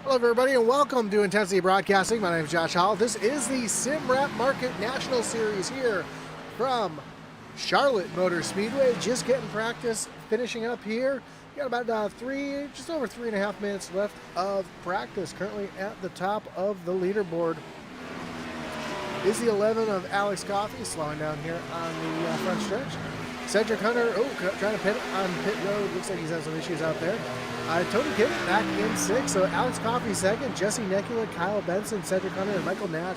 Hello, everybody, and welcome to Intensity Broadcasting. My name is Josh Hall. This is the Sim Rap Market National Series here from Charlotte Motor Speedway. Just getting practice, finishing up here. We got about just over 3.5 minutes left of practice. Currently at the top of the leaderboard is the 11 of Alex Coffey, slowing down here on the front stretch. Cedric Hunter, trying to pit on pit road. Looks like he's had some issues out there. Tony Kidd back in 6th, so Alex Coffey 2nd, Jesse Nekula, Kyle Benson, Cedric Hunter, and Michael Nash.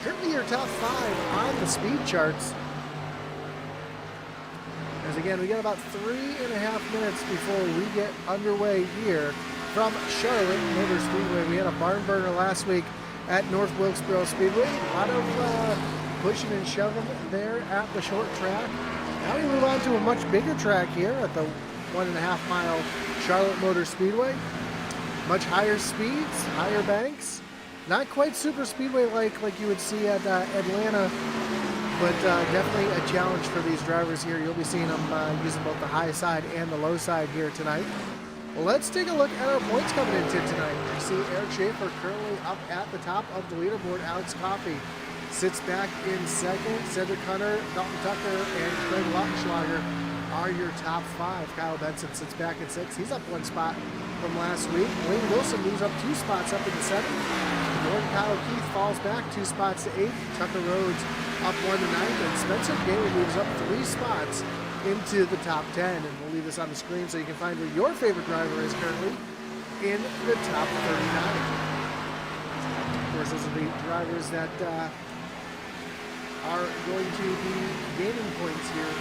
Currently your top 5 on the speed charts. As again, we got about 3.5 minutes before we get underway here from Charlotte Motor Speedway. We had a barn burner last week at North Wilkesboro Speedway. A lot of pushing and shoving there at the short track. Now we move on to a much bigger track here at the 1.5 mile Charlotte Motor Speedway. Much higher speeds, higher banks. Not quite super speedway like you would see at Atlanta, but definitely a challenge for these drivers here. You'll be seeing them using both the high side and the low side here tonight. Well, let's take a look at our points coming into tonight. You see Eric Schaefer currently up at the top of the leaderboard. Alex Coffey sits back in 2nd. Cedric Hunter, Dalton Tucker, and Craig Lautenschlager are your top 5. Kyle Benson sits back in 6th. He's up 1 spot from last week. Wayne Wilson moves up 2 spots up into 7th. Jordan Kyle Keith falls back 2 spots to 8th. Tucker Rhodes up 1 to 9th. And Spencer Gay moves up 3 spots into the top 10. And we'll leave this on the screen so you can find where your favorite driver is currently in the top 39. Of course, those are the drivers that are going to be gaining points here,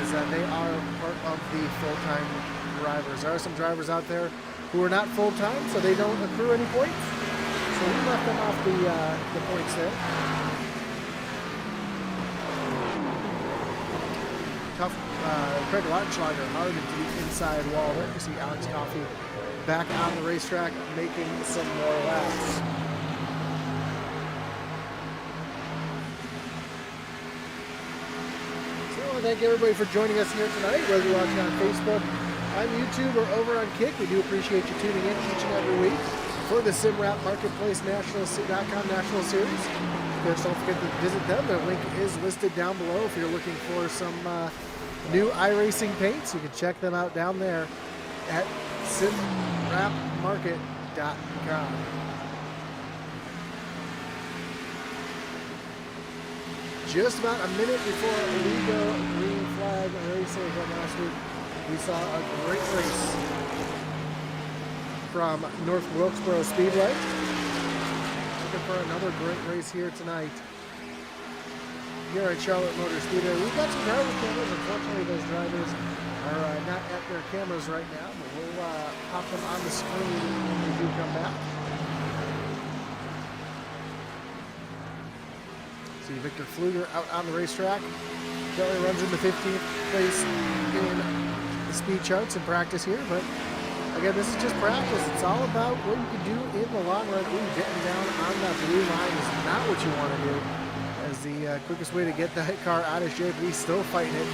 as they are part of the full-time drivers. There are some drivers out there who are not full-time, so they don't accrue any points. So we left them off the points there. Tough Craig Lautenschlager hard into the inside wall there. You see Alex Coffey back on the racetrack making some more laps. Thank you everybody for joining us here tonight, whether you're watching on Facebook, on YouTube, or over on Kick. We do appreciate you tuning in each and every week for the Sim Rap Marketplace National.com National Series. Of course, don't forget to visit them. Their link is listed down below if you're looking for some new iRacing paints. You can check them out down there at simrapmarket.com. Just about a minute before Ligo green flag racing last week, we saw a great race from North Wilkesboro Speedway. Looking for another great race here tonight here at Charlotte Motor Speedway. We've got some driver cameras. Unfortunately, those drivers are not at their cameras right now, but we'll pop them on the screen when we do come back. See Victor Pfluger out on the racetrack. Kelly runs into 15th place in the speed charts in practice here, but again, this is just practice. It's all about what you can do in the long run. Getting down on that blue line is not what you want to do, as the quickest way to get that car out of shape. He's still fighting it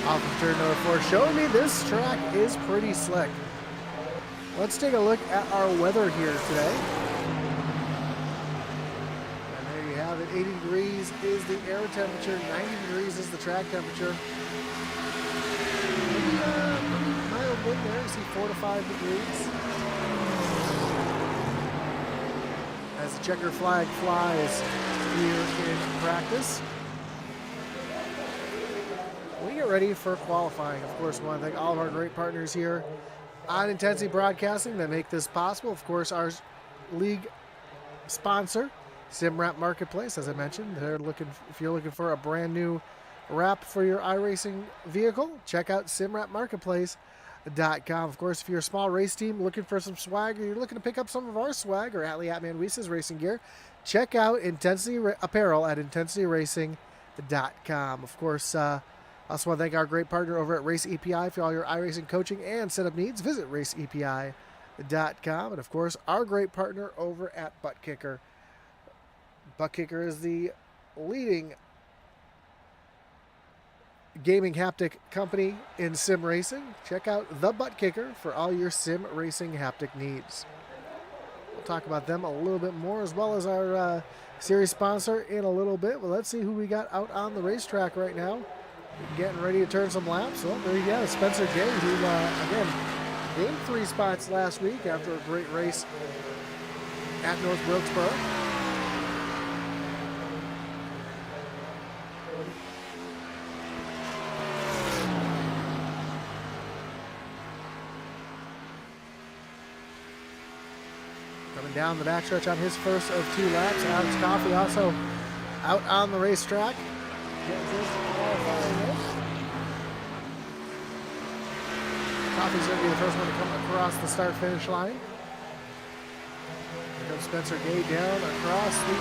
off of turn number 4, showing me this track is pretty slick. Let's take a look at our weather here today. 80 degrees is the air temperature, 90 degrees is the track temperature. Maybe mild wind there, you see 4 to 5 degrees. As the checker flag flies here in practice. We get ready for qualifying. Of course, we want to thank all of our great partners here on Intensity Broadcasting that make this possible. Of course, our league sponsor, Sim Rap Marketplace, as I mentioned. If you're looking for a brand new wrap for your iRacing vehicle, check out simrapmarketplace.com. Of course, if you're a small race team looking for some swag, or you're looking to pick up some of our swag or Atlee Atman Weiss's racing gear, check out Intensity Apparel at intensityracing.com. Of course, I also want to thank our great partner over at Race EPI for all your iRacing coaching and setup needs. Visit raceepi.com. And of course, our great partner over at Butt Kicker. Butt Kicker is the leading gaming haptic company in sim racing. Check out the Butt Kicker for all your sim racing haptic needs. We'll talk about them a little bit more, as well as our series sponsor in a little bit. Well, let's see who we got out on the racetrack right now. Getting ready to turn some laps. Well, there you go, Spencer Gay, who, again, gained 3 spots last week after a great race at North Wilkesboro. Coming down the backstretch on his first of 2 laps. Alex Coffey also out on the racetrack. Getting his qualifying race. Coffey's going to be the first one to come across the start-finish line. Here comes Spencer Gay down across the,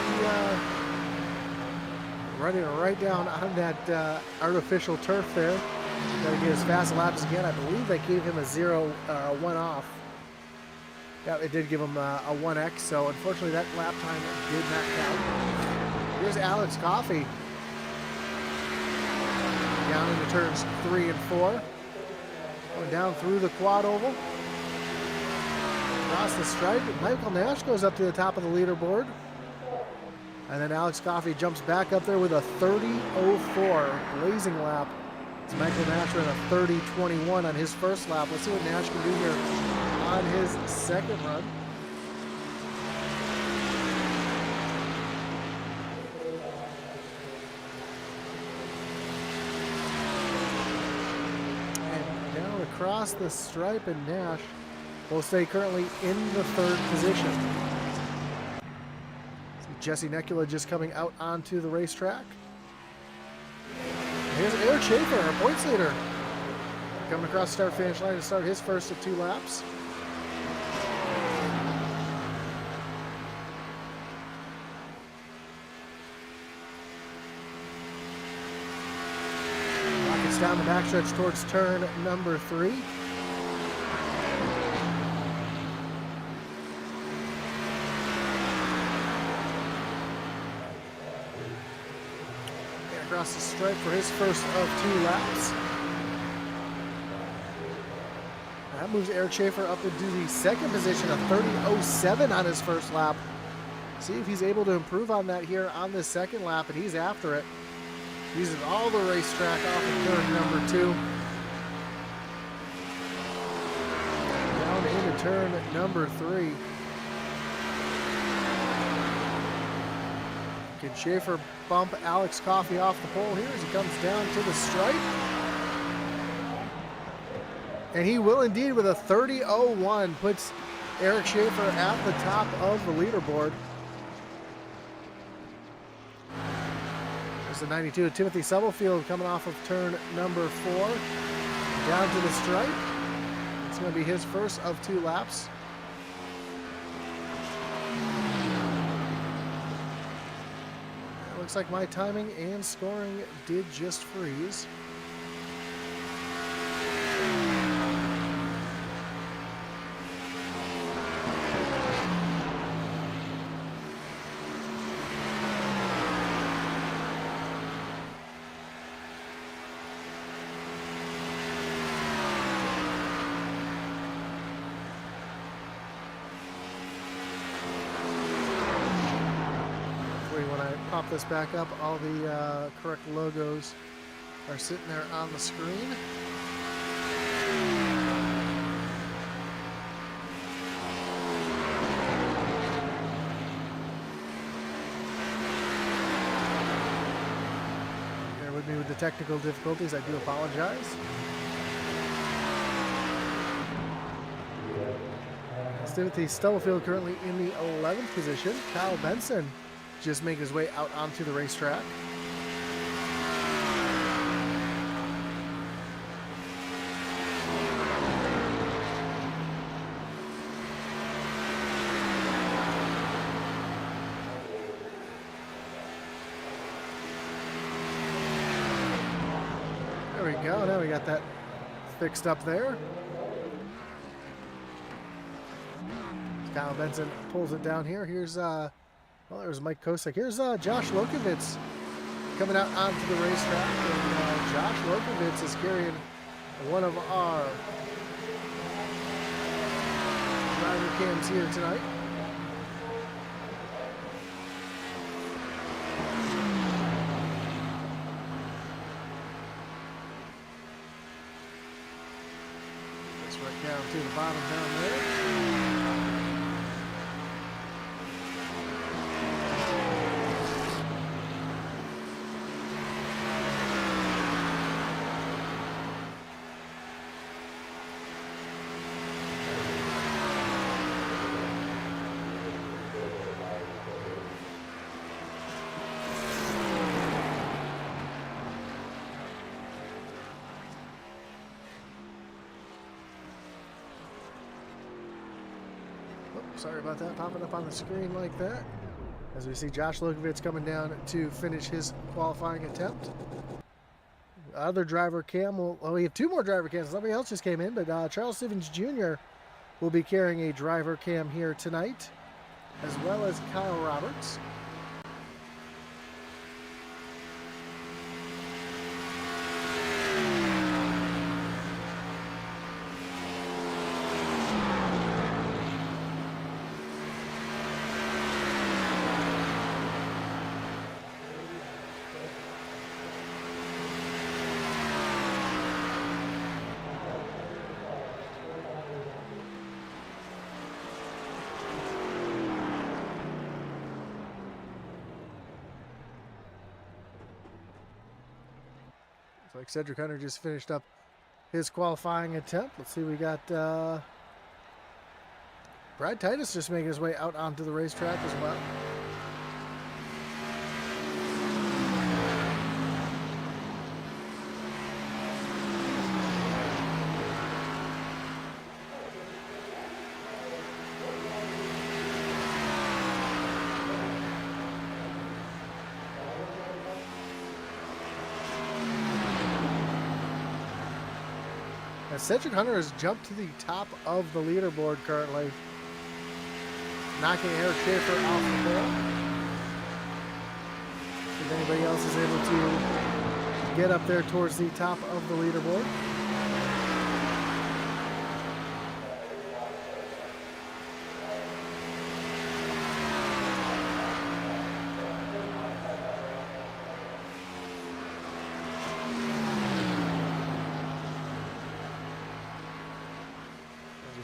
running right down on that artificial turf there. Got to get as fast a lap as again. I believe they gave him a 1 off. Yeah, it did give him a 1X, so unfortunately that lap time did not count. Here's Alex Coffey. Down into turns 3 and 4. Going down through the quad oval. Across the stripe. Michael Nash goes up to the top of the leaderboard. And then Alex Coffey jumps back up there with a 30.04 blazing lap. It's Michael Nash ran a 30.21 on his first lap. Let's see what Nash can do here on his second run. Across the stripe, and Nash will stay currently in the 3rd position. See Jesse Necula just coming out onto the racetrack. Here's Eric Schaefer, our points leader, coming across the start-finish line to start his first of 2 laps. Down the backstretch towards turn number 3. And across the stripe for his first of 2 laps. That moves Eric Schaefer up into the 2nd position, a 30.07 on his first lap. See if he's able to improve on that here on this 2nd lap, and he's after it. Uses all the racetrack off of turn number 2. Down into turn number 3. Can Schaefer bump Alex Coffey off the pole here as he comes down to the stripe? And he will indeed with a 30.01. Puts Eric Schaefer at the top of the leaderboard. The 92 of Timothy Stubblefield coming off of turn number 4 down to the stripe. It's going to be his first of 2 laps. It looks like my timing and scoring did just freeze. Pop this back up, all the correct logos are sitting there on the screen. Bear with me with the technical difficulties, I do apologize. Timothy Stubblefield currently in the 11th position. Kyle Benson just making his way out onto the racetrack. There we go. Now we got that fixed up there. Kyle Benson pulls it down here. Here's well, there's Mike Kosick. Here's Josh Lokovitz coming out onto the racetrack, and Josh Lokovitz is carrying one of our driver cams here tonight. got him down there. Sorry about that, popping up on the screen like that. As we see Josh Lukovitz coming down to finish his qualifying attempt. Other driver cam, we have two more driver cams. Somebody else just came in, but Charles Stevens Jr. will be carrying a driver cam here tonight, as well as Kyle Roberts. Looks like Cedric Hunter just finished up his qualifying attempt. Let's see, we got Brad Titus just making his way out onto the racetrack as well. Cedric Hunter has jumped to the top of the leaderboard currently, knocking Eric Schaefer off the pole. If anybody else is able to get up there towards the top of the leaderboard.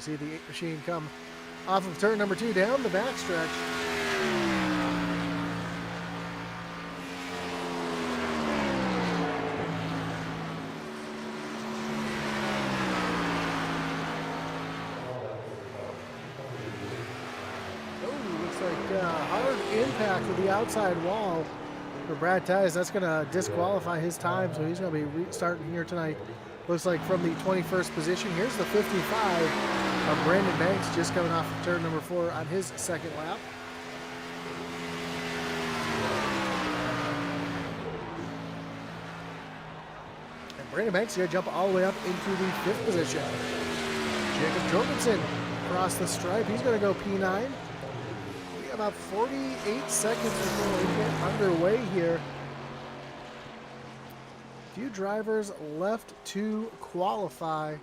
See the 8 machine come off of turn number 2 down the backstretch. Oh, looks like hard impact with the outside wall for Brad Tice. That's going to disqualify his time, so he's going to be restarting here tonight. Looks like from the 21st position. Here's the 55 of Brandon Banks just coming off of turn number 4 on his second lap. And Brandon Banks here jump all the way up into the 5th position. Jacob Jorgensen across the stripe. He's going to go P9. We have about 48 seconds before we get underway here. Few drivers left to qualify.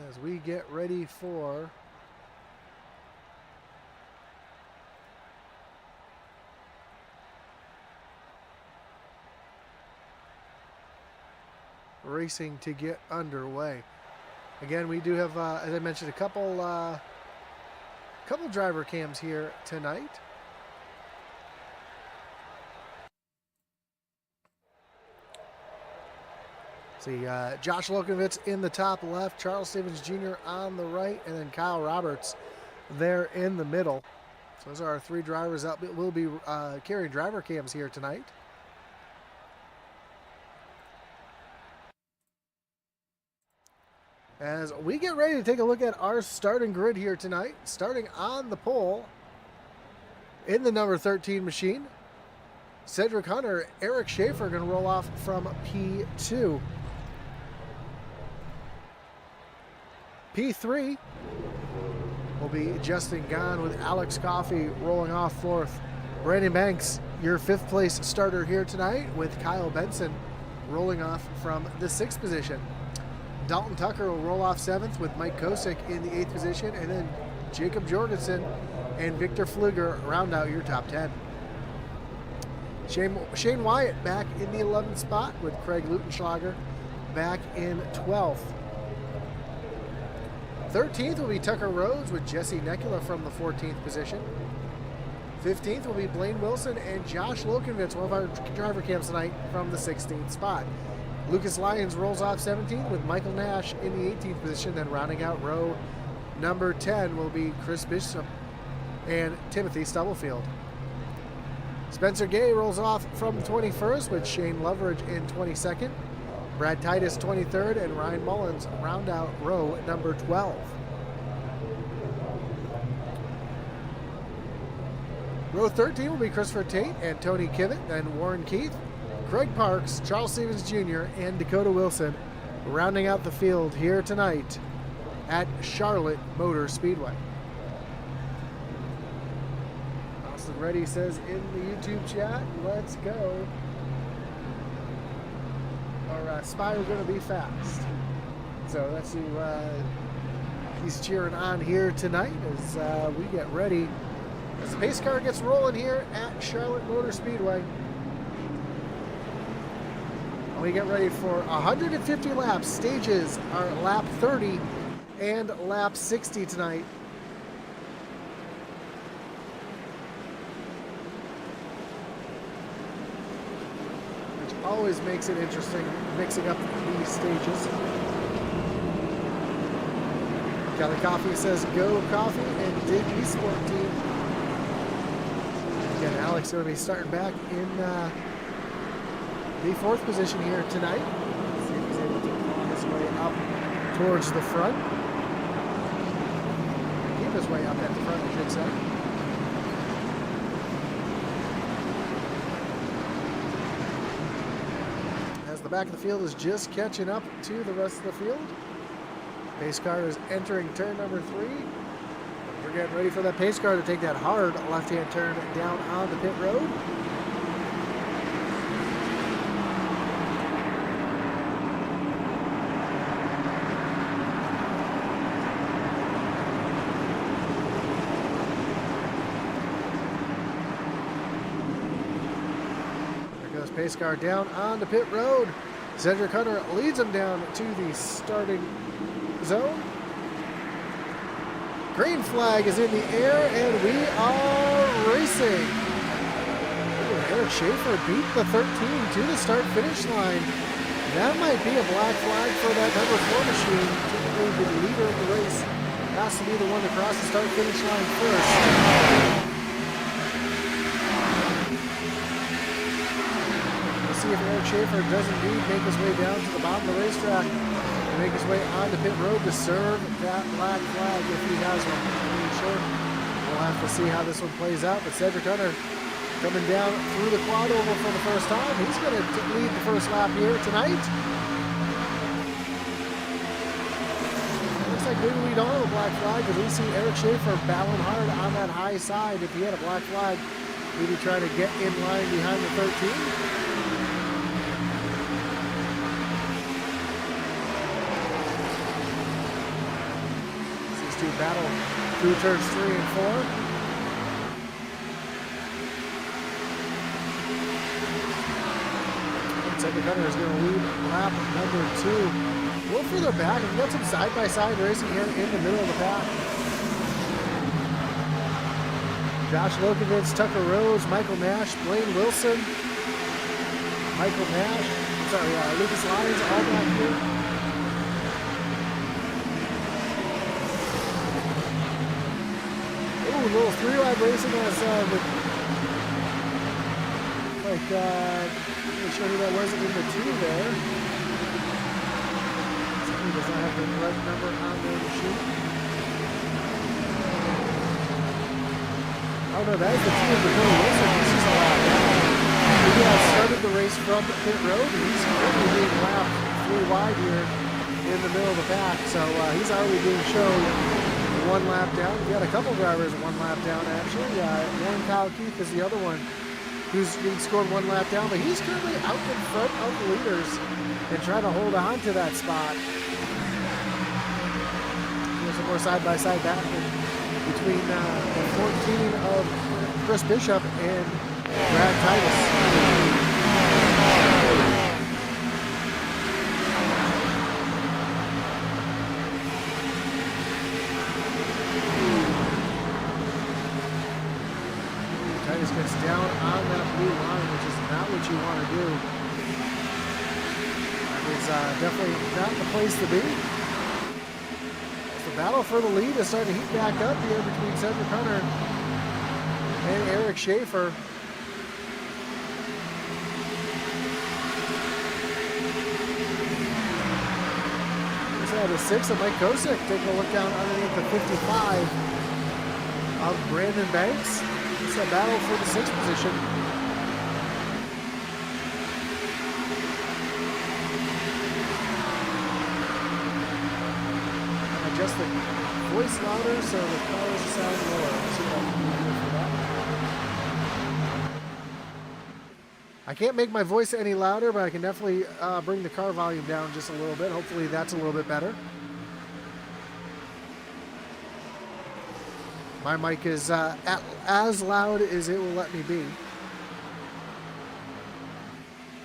As we get ready for racing to get underway. Again, we do have, as I mentioned, a couple driver cams here tonight. See, Josh Lukovitz in the top left, Charles Stevens Jr. on the right, and then Kyle Roberts there in the middle. So those are our 3 drivers that will be carrying driver cams here tonight. As we get ready to take a look at our starting grid here tonight, starting on the pole in the number 13 machine, Cedric Hunter, Eric Schaefer going to roll off from P2. P3 will be Justin Gahn with Alex Coffey rolling off 4th. Brandon Banks, your 5th place starter here tonight, with Kyle Benson rolling off from the 6th position. Dalton Tucker will roll off 7th with Mike Kosick in the 8th position, and then Jacob Jorgensen and Victor Fluger round out your top 10. Shane Wyatt back in the 11th spot with Craig Lutenschlager back in 12th. 13th will be Tucker Rhodes with Jesse Nekula from the 14th position. 15th will be Blaine Wilson and Josh Lokenvitz, one of our driver camps tonight, from the 16th spot. Lucas Lyons rolls off 17th with Michael Nash in the 18th position. Then rounding out row number 10 will be Chris Bishop and Timothy Stubblefield. Spencer Gay rolls off from 21st with Shane Loveridge in 22nd. Brad Titus 23rd and Ryan Mullins round out row number 12. Row 13 will be Christopher Tate and Tony Kivett, then Warren Keith, Craig Parks, Charles Stevens Jr., and Dakota Wilson rounding out the field here tonight at Charlotte Motor Speedway. Austin Reddy says in the YouTube chat, let's go. Our spy are going to be fast. So that's who he's cheering on here tonight as we get ready. As the pace car gets rolling here at Charlotte Motor Speedway. We get ready for 150 laps. Stages are lap 30 and lap 60 tonight. Which always makes it interesting, mixing up these stages. Kelly Coffee says, go Coffee and Dig Esport Team. Again, Alex going to be starting back in the 4th position here tonight. Let's see if he's able to claw his way up towards the front. Keep his way up at the front, I should say. As the back of the field is just catching up to the rest of the field. Pace car is entering turn number 3. We're getting ready for that pace car to take that hard left-hand turn down on the pit road. Pace car down on the pit road. Cedric Hunter leads him down to the starting zone. Green flag is in the air and we are racing. Eric Schaefer beat the 13 to the start-finish line. That might be a black flag for that number 4 machine. Typically the leader of the race has to be the one to cross the start-finish line first. See if Eric Schaefer does indeed make his way down to the bottom of the racetrack and make his way on the pit road to serve that black flag if he has one. I'm not sure. We'll have to see how this one plays out. But Cedric Hunter coming down through the quad oval for the first time. He's going to lead the first lap here tonight. Looks like maybe we don't have a black flag because we see Eric Schaefer battling hard on that high side. If he had a black flag, he'd be trying to get in line behind the 13. To battle through turns 3 and 4. Cedric Hunter is going to lead lap number 2. A little further back, we've got some side-by-side racing here in the middle of the pack. Josh Lokovitz, Tucker Rose, Michael Nash, Blaine Wilson, Lucas Lyons, all back here. A little 3-wide racing as let me show you that wasn't in the 2 there. Somebody does not have the right number on their machine. Oh no, that is the 2 of Dakota Wilson. This is a lap down. He started the race from pit road and he's currently being lapped 3 wide here in the middle of the pack. So he's already being shown 1 lap down. We got a couple drivers 1 lap down actually. Warren Kyle Keith is the other one who's being scored 1 lap down, but he's currently out in front of the leaders and trying to hold on to that spot. side-by-side battle between the 14 of Chris Bishop and Brad Titus. Titus gets down on that blue line, which is not what you want to do. That is definitely not the place to be. The battle for the lead is starting to heat back up here between Cedric Hunter and Eric Schaefer. Here's out of 6 of Mike Kosick taking a look down underneath the 55 of Brandon Banks. It's a battle for the 6th position. Adjust the voice louder so the cars sound lower. Let's see what I can do for that. I can't make my voice any louder, but I can definitely bring the car volume down just a little bit. Hopefully that's a little bit better. My mic is as loud as it will let me be.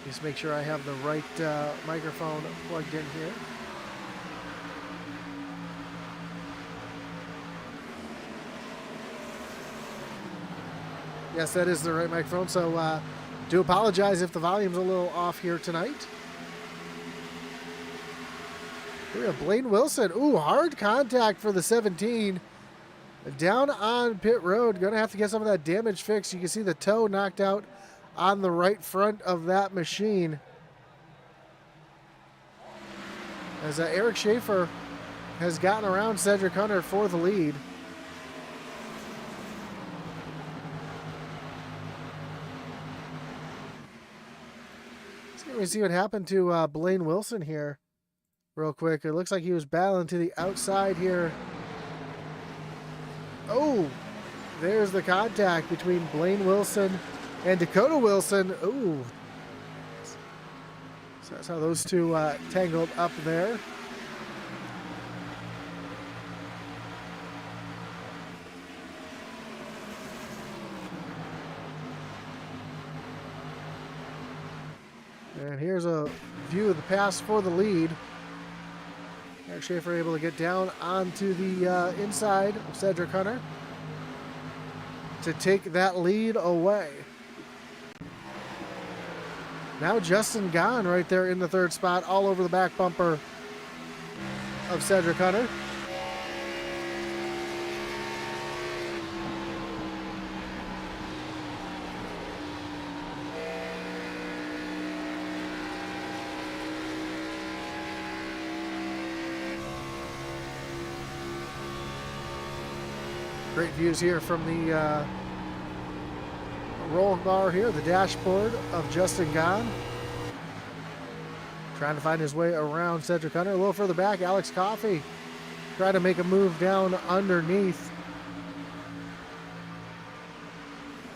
Just make sure I have the right microphone plugged in here. Yes, that is the right microphone, so do apologize if the volume's a little off here tonight. Here we have Blaine Wilson. Ooh, hard contact for the 17. Down on pit road. Going to have to get some of that damage fixed. You can see the toe knocked out on the right front of that machine. As Eric Schaefer has gotten around Cedric Hunter for the lead. Let me see what happened to Blaine Wilson here real quick. It looks like he was battling to the outside here. Oh, there's the contact between Blaine Wilson and Dakota Wilson. Ooh. So that's how those two tangled up there. And here's a view of the pass for the lead. Eric Schaefer able to get down onto the inside of Cedric Hunter to take that lead away. Now Justin Gahn right there in the 3rd spot, all over the back bumper of Cedric Hunter. Great views here from the roll bar here, the dashboard of Justin Gahn. Trying to find his way around Cedric Hunter. A little further back, Alex Coffey trying to make a move down underneath.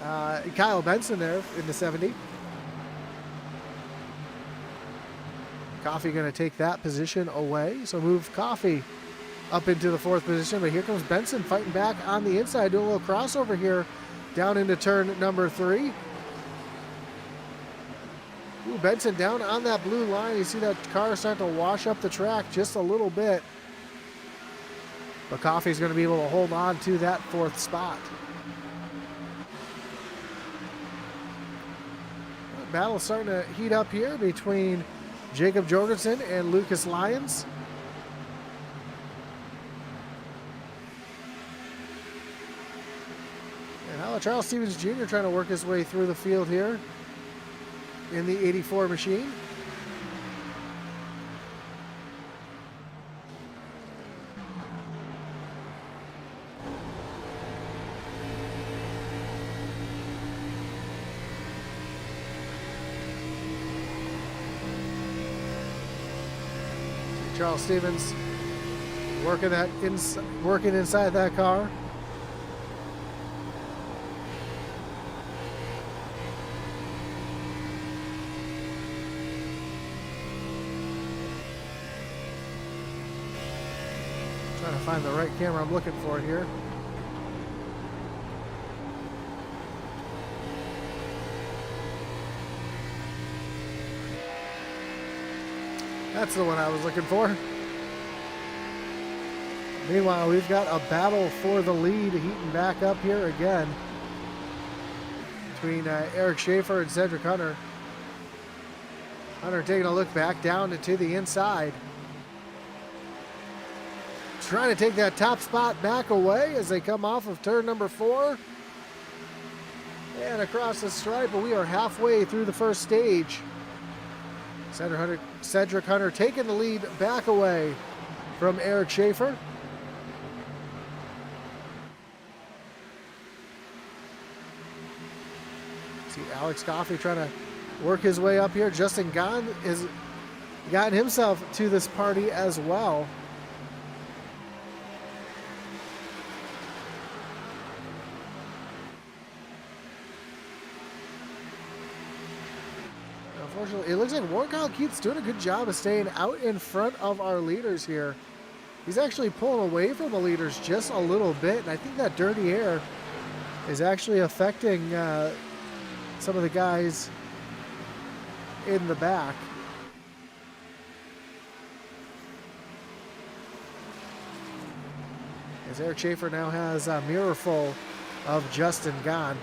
Kyle Benson there in the 70. Coffey going to take that position away. So move Coffey up into the 4th position, but here comes Benson fighting back on the inside, doing a little crossover here down into turn number 3. Ooh, Benson down on that blue line. You see that car starting to wash up the track just a little bit. But Coffey's going to be able to hold on to that 4th spot. Battle starting to heat up here between Jacob Jorgensen and Lucas Lyons. Charles Stevens Jr. trying to work his way through the field here in the 84 machine. Charles Stevens working inside that car. Trying to find the right camera I'm looking for here. That's the one I was looking for. Meanwhile, we've got a battle for the lead heating back up here again between Eric Schaefer and Cedric Hunter. Hunter taking a look back down to the inside. Trying to take that top spot back away as they come off of turn number 4. And across the stripe, but we are halfway through the first stage. Cedric Hunter taking the lead back away from Eric Schaefer. See Alex Coffey trying to work his way up here. Justin Gahn has gotten himself to this party as well. Unfortunately, it looks like Warren Keith's doing a good job of staying out in front of our leaders here. He's actually pulling away from the leaders just a little bit, and I think that dirty air is actually affecting some of the guys in the back. As Eric Schaefer now has a mirror full of Justin Gahn.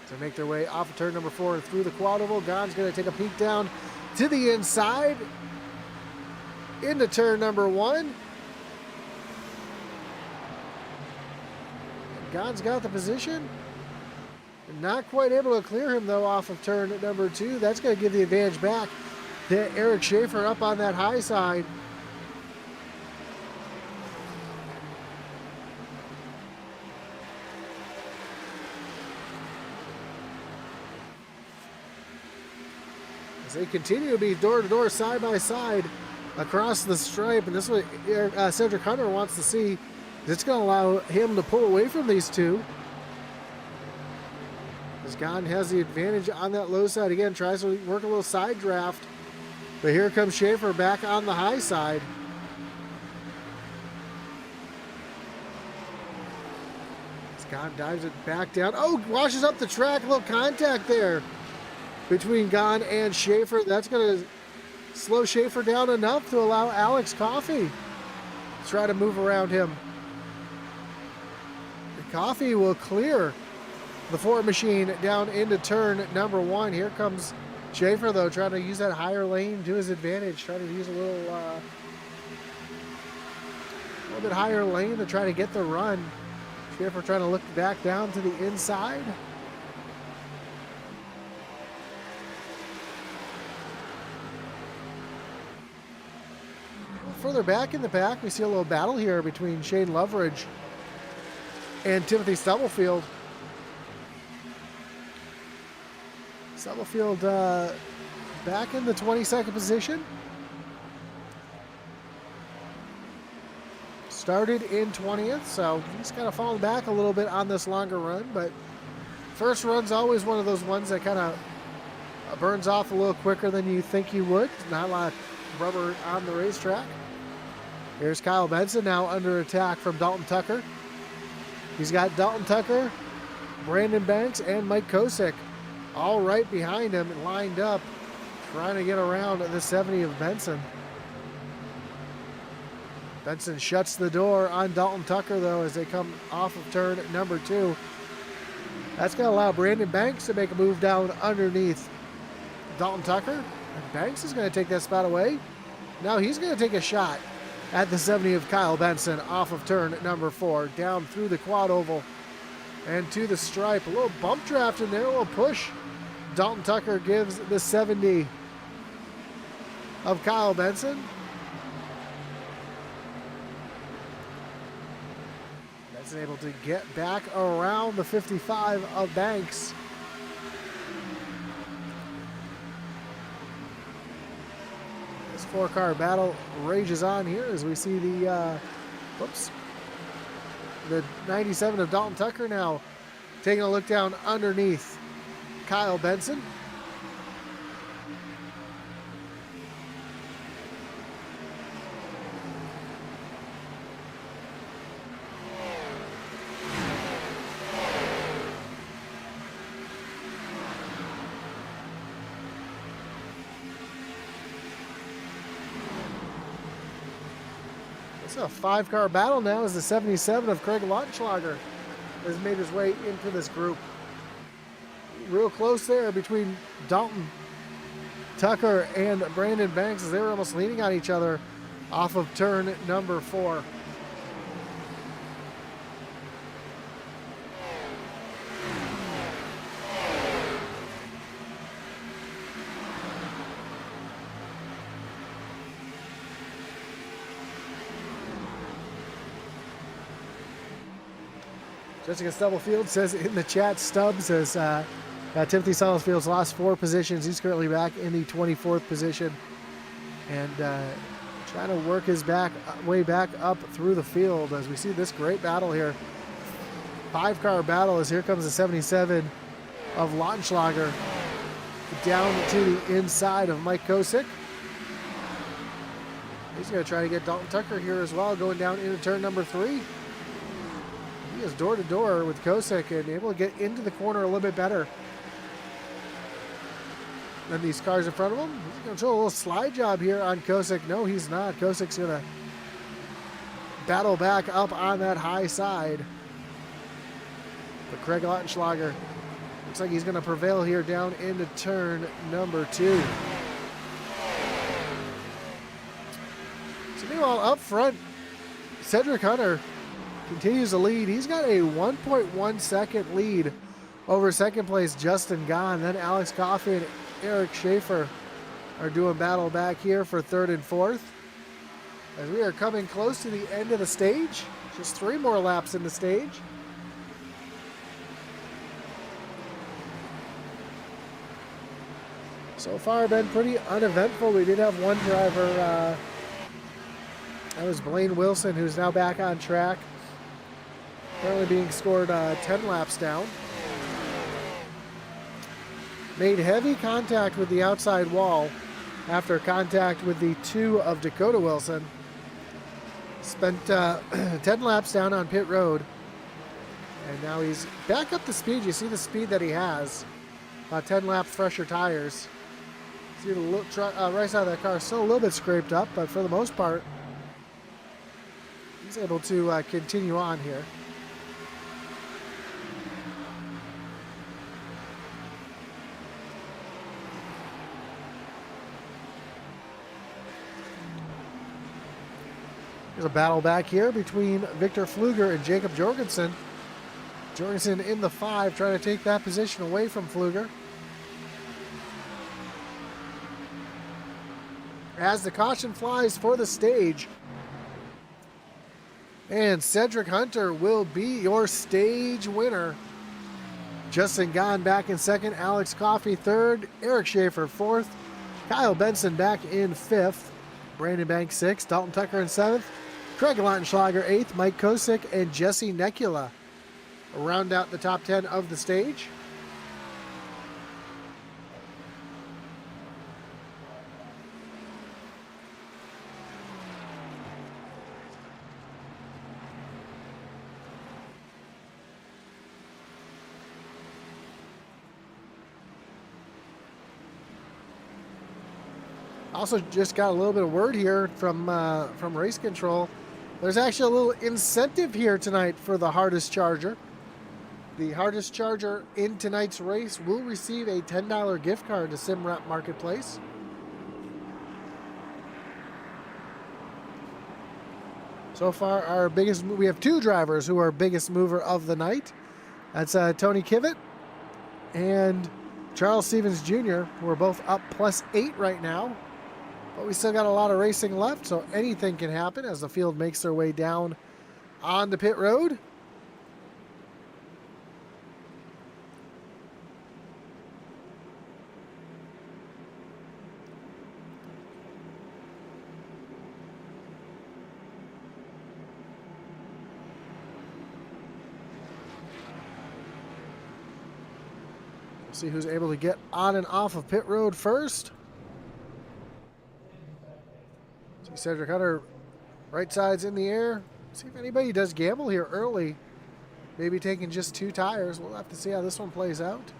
To make their way off of turn number 4 and through the quad oval. Gahn's going to take a peek down to the inside into turn number 1. Gahn's got the position. Not quite able to clear him though off of turn number 2. That's going to give the advantage back to Eric Schaefer up on that high side. They continue to be door-to-door, side-by-side across the stripe, and this is what Cedric Hunter wants to see. It's going to allow him to pull away from these two. As Gahn has the advantage on that low side again, tries to work a little side draft, but here comes Schaefer back on the high side. As Gahn dives it back down. Oh, washes up the track, a little contact there between Gahn and Schaefer. That's going to slow Schaefer down enough to allow Alex Coffey to try to move around him. Coffey will clear the Ford machine down into turn number 1. Here comes Schaefer, though, trying to use that higher lane to his advantage. Trying to use a little bit higher lane to try to get the run. Schaefer trying to look back down to the inside. Further back in the pack, we see a little battle here between Shane Loveridge and Timothy Stubblefield. Stubblefield back in the 22nd position. Started in 20th, so he's kind of fallen back a little bit on this longer run, but first run's always one of those ones that kind of burns off a little quicker than you think you would. Not a lot of rubber on the racetrack. Here's Kyle Benson now under attack from Dalton Tucker. He's got Dalton Tucker, Brandon Banks, and Mike Kosick all right behind him and lined up, trying to get around the 70 of Benson. Benson shuts the door on Dalton Tucker, though, as they come off of turn number 2. That's going to allow Brandon Banks to make a move down underneath Dalton Tucker. And Banks is going to take that spot away. Now he's going to take a shot at the 70 of Kyle Benson off of turn number 4, down through the quad oval and to the stripe. A little bump draft in there, a little push. Dalton Tucker gives the 70 of Kyle Benson. Benson able to get back around the 55 of Banks. This 4-car battle rages on here as we see the 97 of Dalton Tucker now taking a look down underneath Kyle Benson. It's a 5-car battle now as the 77 of Craig Lautenschlager has made his way into this group. Real close there between Dalton Tucker and Brandon Banks as they were almost leaning on each other off of turn number 4. Jessica Stubblefield says in the chat, Stubbs has Timothy Summersfield's lost 4 positions. He's currently back in the 24th position and trying to work his way back up through the field as we see this great battle here. 5-car battle as here comes the 77 of Lautenschlager down to the inside of Mike Kosick. He's going to try to get Dalton Tucker here as well, going down into turn number 3. He is door to door with Kosick and able to get into the corner a little bit better than these cars in front of him. He's going to show a little slide job here on Kosick. No, he's not. Kosick's going to battle back up on that high side. But Craig Lautenschlager looks like he's going to prevail here down into turn number 2. So meanwhile, up front, Cedric Hunter continues to lead. He's got a 1.1 second lead over second place Justin Gahn. Then Alex Coffey and Eric Schaefer are doing battle back here for 3rd and 4th. As we are coming close to the end of the stage. Just 3 more laps in the stage. So far been pretty uneventful. We did have one driver, that was Blaine Wilson, who's now back on track. Currently being scored 10 laps down. Made heavy contact with the outside wall after contact with the 2 of Dakota Wilson. Spent 10 laps down on pit road. And now he's back up to speed. You see the speed that he has. About 10 laps fresher tires. See the right side of that car still a little bit scraped up, but for the most part, he's able to continue on here. There's a battle back here between Victor Pfluger and Jacob Jorgensen. Jorgensen in the 5, trying to take that position away from Pfluger. As the caution flies for the stage. And Cedric Hunter will be your stage winner. Justin Gahn back in 2nd, Alex Coffey 3rd, Eric Schaefer 4th, Kyle Benson back in 5th, Brandon Banks 6th, Dalton Tucker in 7th, Craig Lautenschlager 8th, Mike Kosick and Jesse Nekula round out the top 10 of the stage. Also just got a little bit of word here from Race Control. There's actually a little incentive here tonight for the hardest charger. The hardest charger in tonight's race will receive a $10 gift card to SimRep Marketplace. So far, we have 2 drivers who are biggest mover of the night. That's Tony Kivett and Charles Stevens Jr., who are both up +8 right now. But we still got a lot of racing left, so anything can happen as the field makes their way down on the pit road. We'll see who's able to get on and off of pit road first. Cedric Hunter, right side's in the air. See if anybody does gamble here early. Maybe taking just 2 tires. We'll have to see how this one plays out.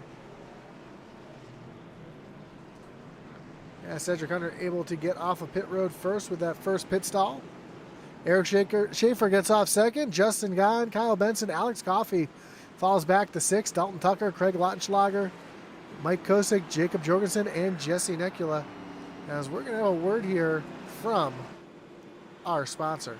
Yeah, Cedric Hunter able to get off of pit road first with that first pit stall. Eric Schaefer gets off second. Justin Gahn, Kyle Benson, Alex Coffey falls back to 6th. Dalton Tucker, Craig Lautenschlager, Mike Kosick, Jacob Jorgensen, and Jesse Nekula. As we're going to have a word here from our sponsor.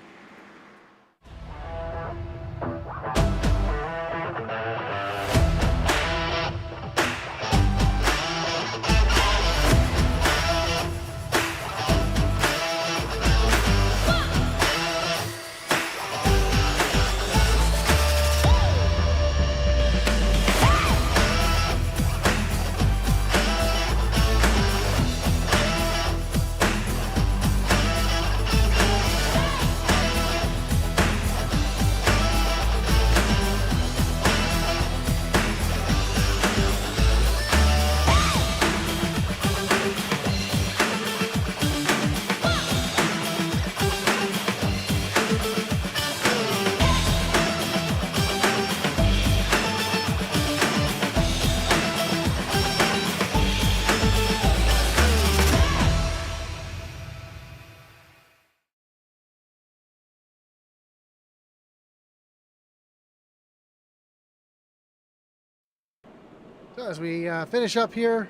So as we finish up here,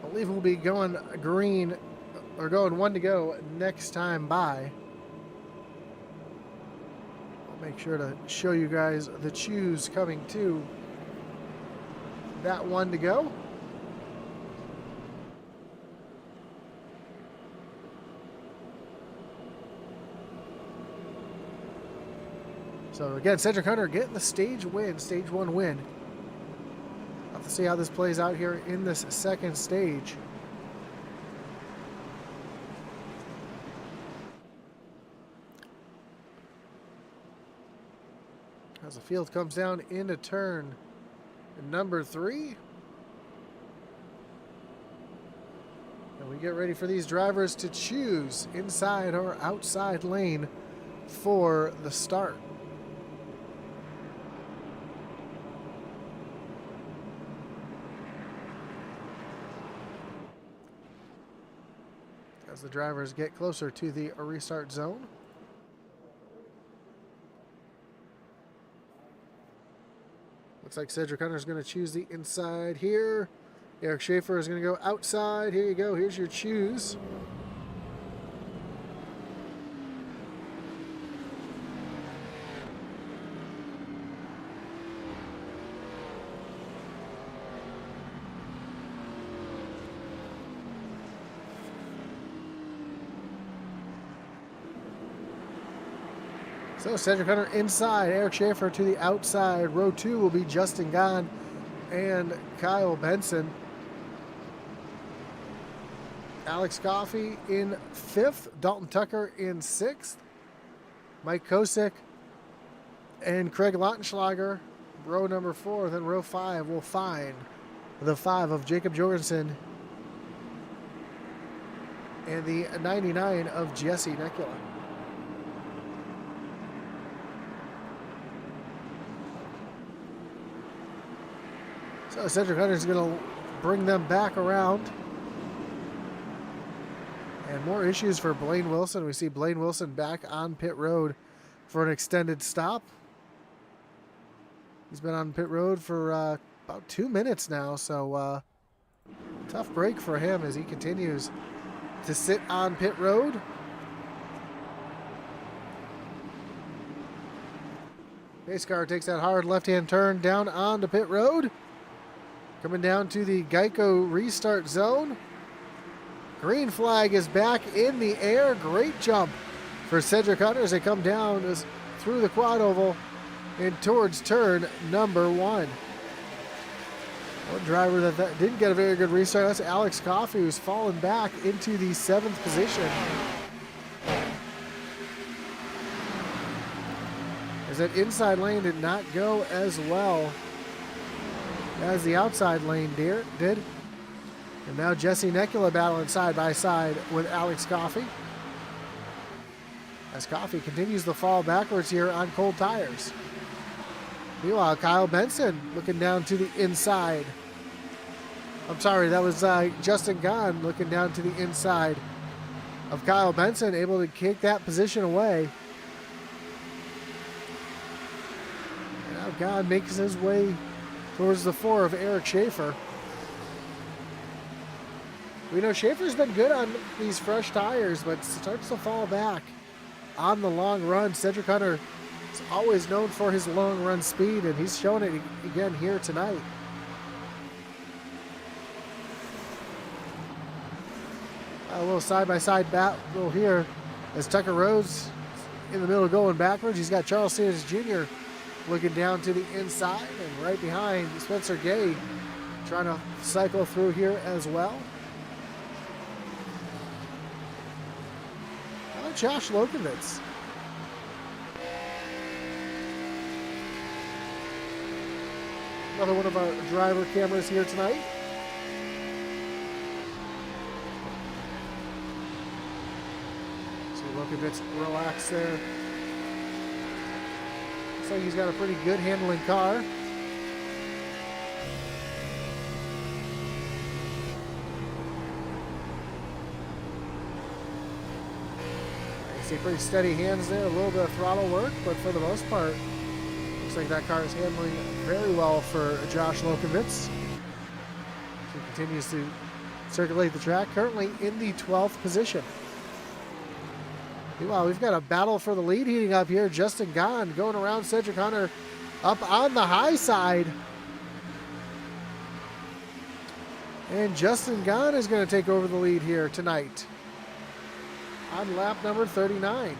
I believe we'll be going green, or going 1 to go next time by. I'll make sure to show you guys the choose coming to that 1 to go. So again, Cedric Hunter getting the stage 1 win. Have to see how this plays out here in this second stage. As the field comes down into turn number 3. And we get ready for these drivers to choose inside or outside lane for the start. As the drivers get closer to the restart zone. Looks like Cedric Hunter is going to choose the inside here. Eric Schaefer is going to go outside. Here you go. Here's your choose. So Cedric Hunter inside, Eric Schaefer to the outside. Row 2 will be Justin Gahn and Kyle Benson. Alex Coffey in 5th, Dalton Tucker in 6th, Mike Kosick and Craig Lautenschlager. Row number 4, then row 5 will find the 5 of Jacob Jorgensen and the 99 of Jesse Nekula. So Cedric Hunter is going to bring them back around. And more issues for Blaine Wilson. We see Blaine Wilson back on pit road for an extended stop. He's been on pit road for about 2 minutes now. So tough break for him as he continues to sit on pit road. Pace car takes that hard left-hand turn down onto pit road. Coming down to the Geico restart zone. Green flag is back in the air. Great jump for Cedric Hunter as they come down through the quad oval and towards turn number 1. One driver that didn't get a very good restart, that's Alex Coffey, who's fallen back into the 7th position. As that inside lane did not go as well as the outside lane did. And now Jesse Nekula battling side by side with Alex Coffey. As Coffey continues to fall backwards here on cold tires. Meanwhile, Kyle Benson looking down to the inside. I'm sorry, that was Justin Gahn looking down to the inside of Kyle Benson, able to kick that position away. Now God makes his way towards the 4 of Eric Schaefer. We know Schaefer's been good on these fresh tires, but starts to fall back on the long run. Cedric Hunter is always known for his long run speed, and he's showing it again here tonight. A little side-by-side battle here as Tucker Rhodes in the middle going backwards. He's got Charles Seies Jr. looking down to the inside, and right behind Spencer Gay trying to cycle through here as well. Josh Lokovitz. Another one of our driver cameras here tonight. See Lokovitz relax there. Looks like he's got a pretty good handling car. See pretty steady hands there, a little bit of throttle work, but for the most part, looks like that car is handling very well for Josh Lokovitz. He continues to circulate the track, currently in the 12th position. Meanwhile, we've got a battle for the lead heating up here. Justin Gahn going around Cedric Hunter up on the high side. And Justin Gahn is going to take over the lead here tonight on lap number 39.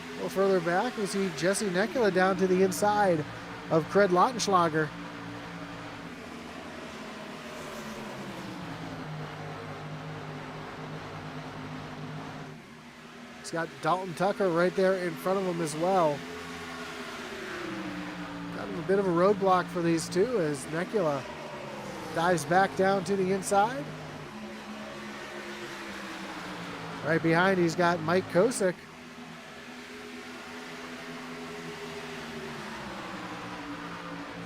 A little further back, we see Jesse Nekula down to the inside of Craig Lautenschlager. He's got Dalton Tucker right there in front of him as well. Got him a bit of a roadblock for these two as Nekula dives back down to the inside. Right behind, he's got Mike Kosick.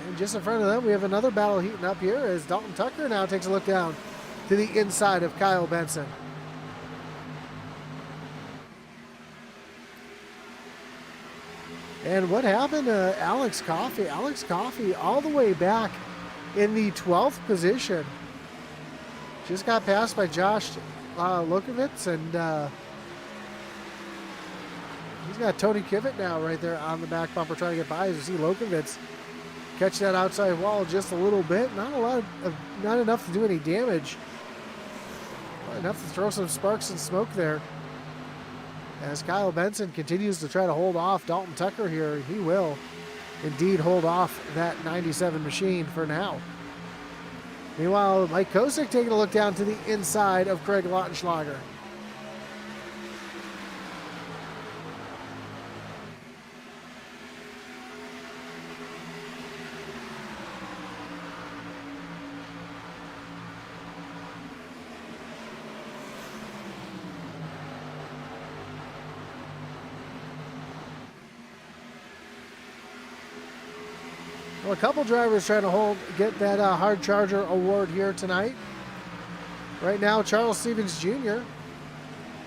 And just in front of them, we have another battle heating up here as Dalton Tucker now takes a look down to the inside of Kyle Benson. And what happened to Alex Coffey? Alex Coffey all the way back in the 12th position. Just got passed by Josh Lokovitz, and he's got Tony Kivitt now right there on the back bumper trying to get by. As you see Lokovitz catch that outside wall just a little bit. Not enough to do any damage. Not enough to throw some sparks and smoke there. As Kyle Benson continues to try to hold off Dalton Tucker here, he will indeed hold off that 97 machine for now. Meanwhile, Mike Kosick taking a look down to the inside of Craig Lautenschlager. Well, a couple drivers trying to get that hard charger award here tonight. Right now, Charles Stevens Jr.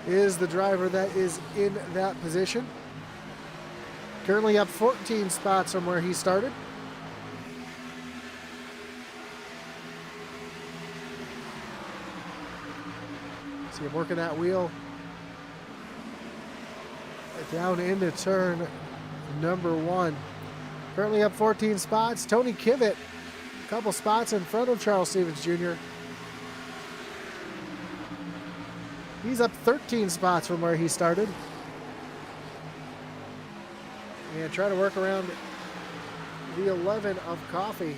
is the driver that is in that position. Currently up 14 spots from where he started. See him working that wheel down into turn number 1. Currently up 14 spots. Tony Kivitt, a couple spots in front of Charles Stevens Jr. He's up 13 spots from where he started. And try to work around the 11 of Coffey.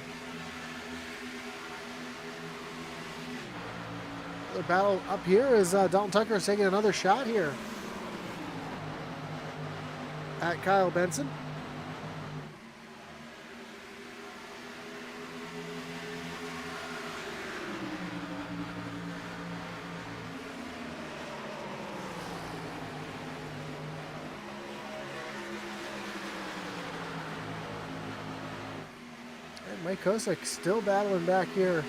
The battle up here is Dalton Tucker is taking another shot here at Kyle Benson. Mike Kosick still battling back here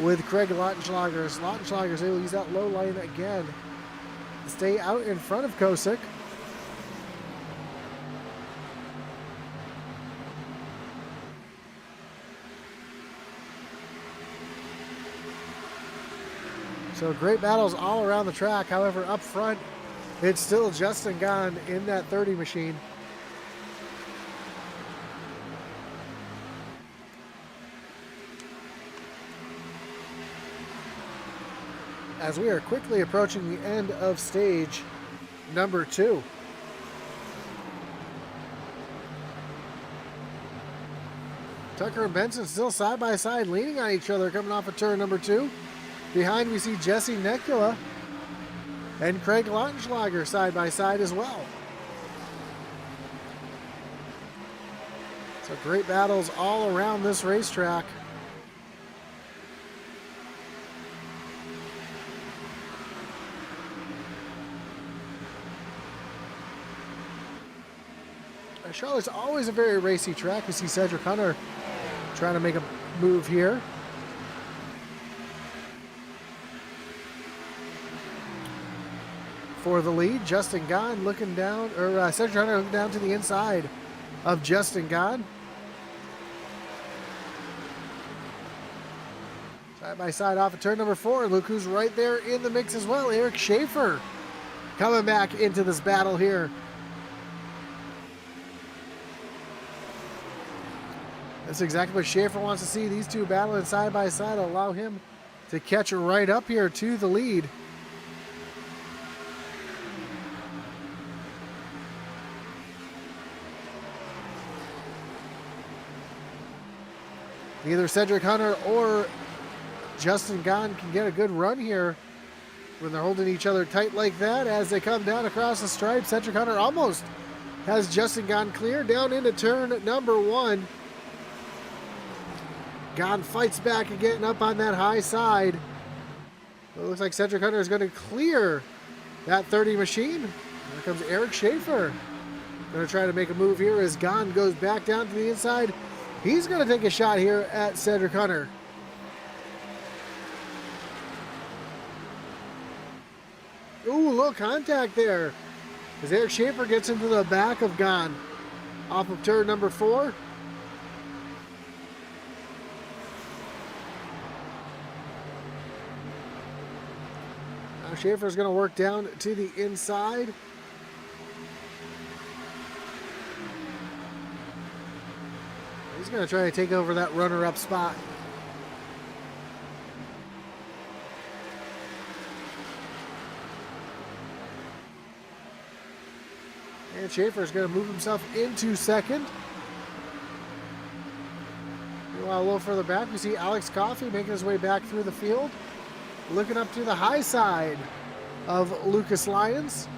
with Craig Lautenschlager. Lautenschlager is able to use that low line again to stay out in front of Kosick. So great battles all around the track. However, up front, it's still Justin Gahn in that 30 machine. As we are quickly approaching the end of stage number 2. Tucker and Benson still side by side, leaning on each other, coming off of turn number 2. Behind we see Jesse Nekula and Craig Lautenschlager side by side as well. So great battles all around this racetrack. Charlotte's always a very racy track. We see Cedric Hunter trying to make a move here. For the lead, Justin Gahn looking down, or Cedric Hunter looking down to the inside of Justin Gahn. Side by side off of turn number 4. Look who's right there in the mix as well. Eric Schaefer coming back into this battle here. That's exactly what Schaefer wants to see. These two battling side by side allow him to catch right up here to the lead. Neither Cedric Hunter or Justin Gahn can get a good run here when they're holding each other tight like that. As they come down across the stripe, Cedric Hunter almost has Justin Gahn clear down into turn number 1. Gahn fights back again up on that high side. It looks like Cedric Hunter is going to clear that 30 machine. Here comes Eric Schaefer. Going to try to make a move here as Gahn goes back down to the inside. He's going to take a shot here at Cedric Hunter. Ooh, little contact there as Eric Schaefer gets into the back of Gahn off of turn number 4. Now Schaefer's going to work down to the inside. He's going to try to take over that runner-up spot. And Schaefer is going to move himself into second. Meanwhile, a little further back, we see Alex Coffey making his way back through the field, looking up to the high side of Lucas Lyons.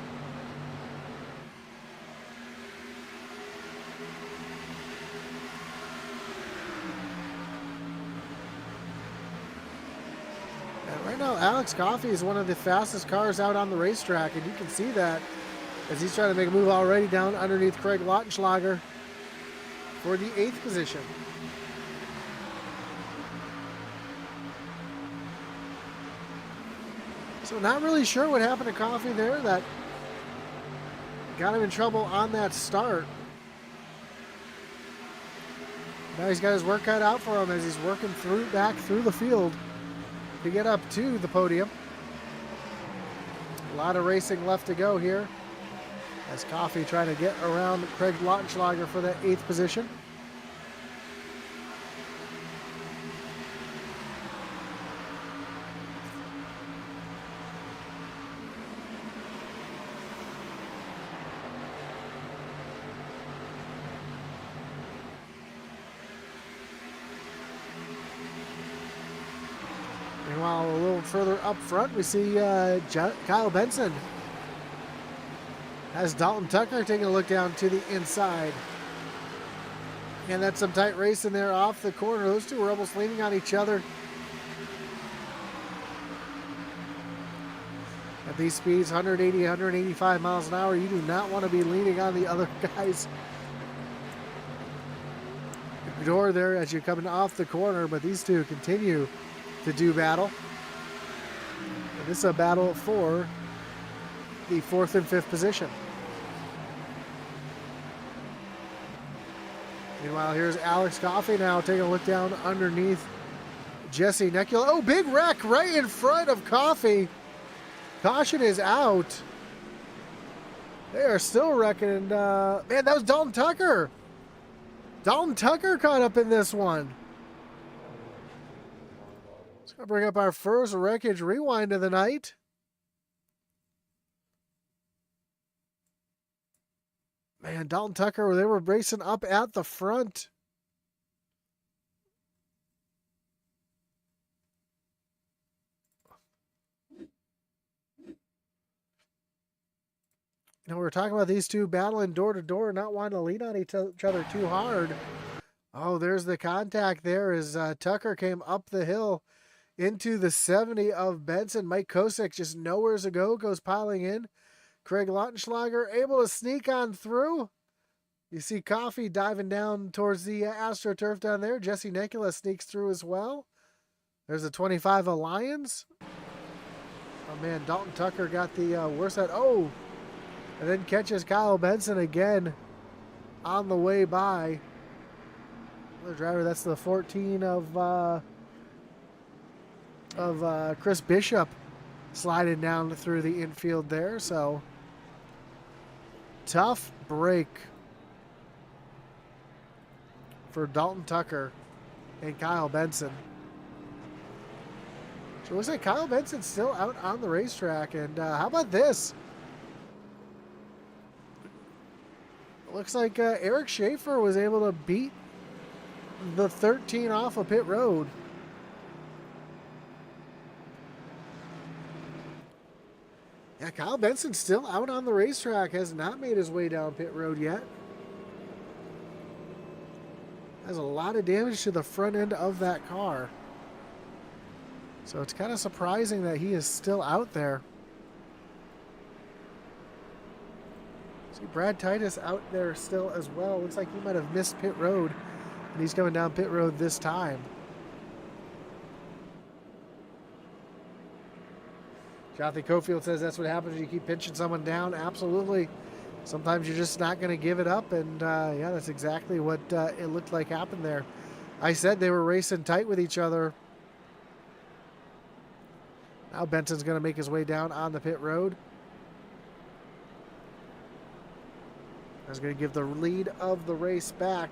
And right now, Alex Coffey is one of the fastest cars out on the racetrack, and you can see that as he's trying to make a move already down underneath Craig Lautenschlager for the 8th position. So not really sure what happened to Coffey there. That got him in trouble on that start. Now he's got his work cut out for him as he's working back through the field to get up to the podium. A lot of racing left to go here as Coffey trying to get around Craig Lautenschlager for that 8th position. Meanwhile, a little further up front, we see Kyle Benson has Dalton Tucker taking a look down to the inside. And that's some tight racing there off the corner. Those two were almost leaning on each other. At these speeds, 180, 185 miles an hour, you do not want to be leaning on the other guys. Door there as you're coming off the corner, but these two continue to do battle. And this is a battle for the 4th and 5th position. Meanwhile, here's Alex Coffey now taking a look down underneath Jesse Nekula. Oh, big wreck right in front of Coffee. Caution is out. They are still wrecking. And, man, that was Dalton Tucker. Dalton Tucker caught up in this one. Let's go bring up our first wreckage rewind of the night. Man, Dalton Tucker, they were racing up at the front. You know, we were talking about these two battling door to door, not wanting to lean on each other too hard. Oh, there's the contact there as Tucker came up the hill into the 70 of Benson. Mike Kosick just nowhere to go, goes piling in. Craig Lautenschlager able to sneak on through. You see Coffee diving down towards the AstroTurf down there. Jesse Nekula sneaks through as well. There's a 25 of Lions. Oh, man, Dalton Tucker got the worst out. Oh, and then catches Kyle Benson again on the way by. The driver, that's the 14 of Chris Bishop sliding down through the infield there. So, tough break for Dalton Tucker and Kyle Benson. So it looks like Kyle Benson's still out on the racetrack. And how about this? It looks like Eric Schaefer was able to beat the 13 off of pit road. Yeah, Kyle Benson still out on the racetrack, has not made his way down pit road yet. Has a lot of damage to the front end of that car. So it's kind of surprising that he is still out there. See Brad Titus out there still as well. Looks like he might have missed pit road, and he's coming down pit road this time. Jonathan Cofield says that's what happens when you keep pinching someone down. Absolutely. Sometimes you're just not going to give it up, and yeah, that's exactly what it looked like happened there. I said they were racing tight with each other. Now Benson's going to make his way down on the pit road. That's going to give the lead of the race back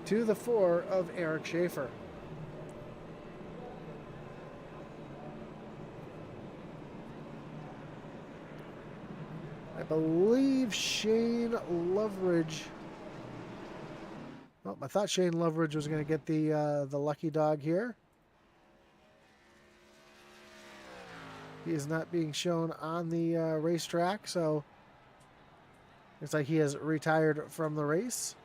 to the 4 of Eric Schaefer. I believe Shane Loveridge. Well, I thought Shane Loveridge was going to get the lucky dog here. He is not being shown on the racetrack, so looks like he has retired from the race.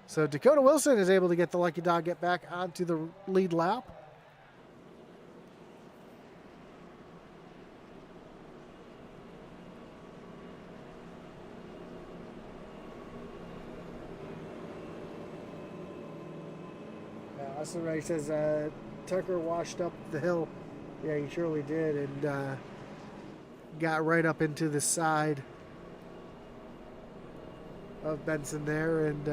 So Dakota Wilson is able to get the lucky dog, get back onto the lead lap. Austin Wright says Tucker washed up the hill. Yeah, he surely did, and got right up into the side of Benson there, and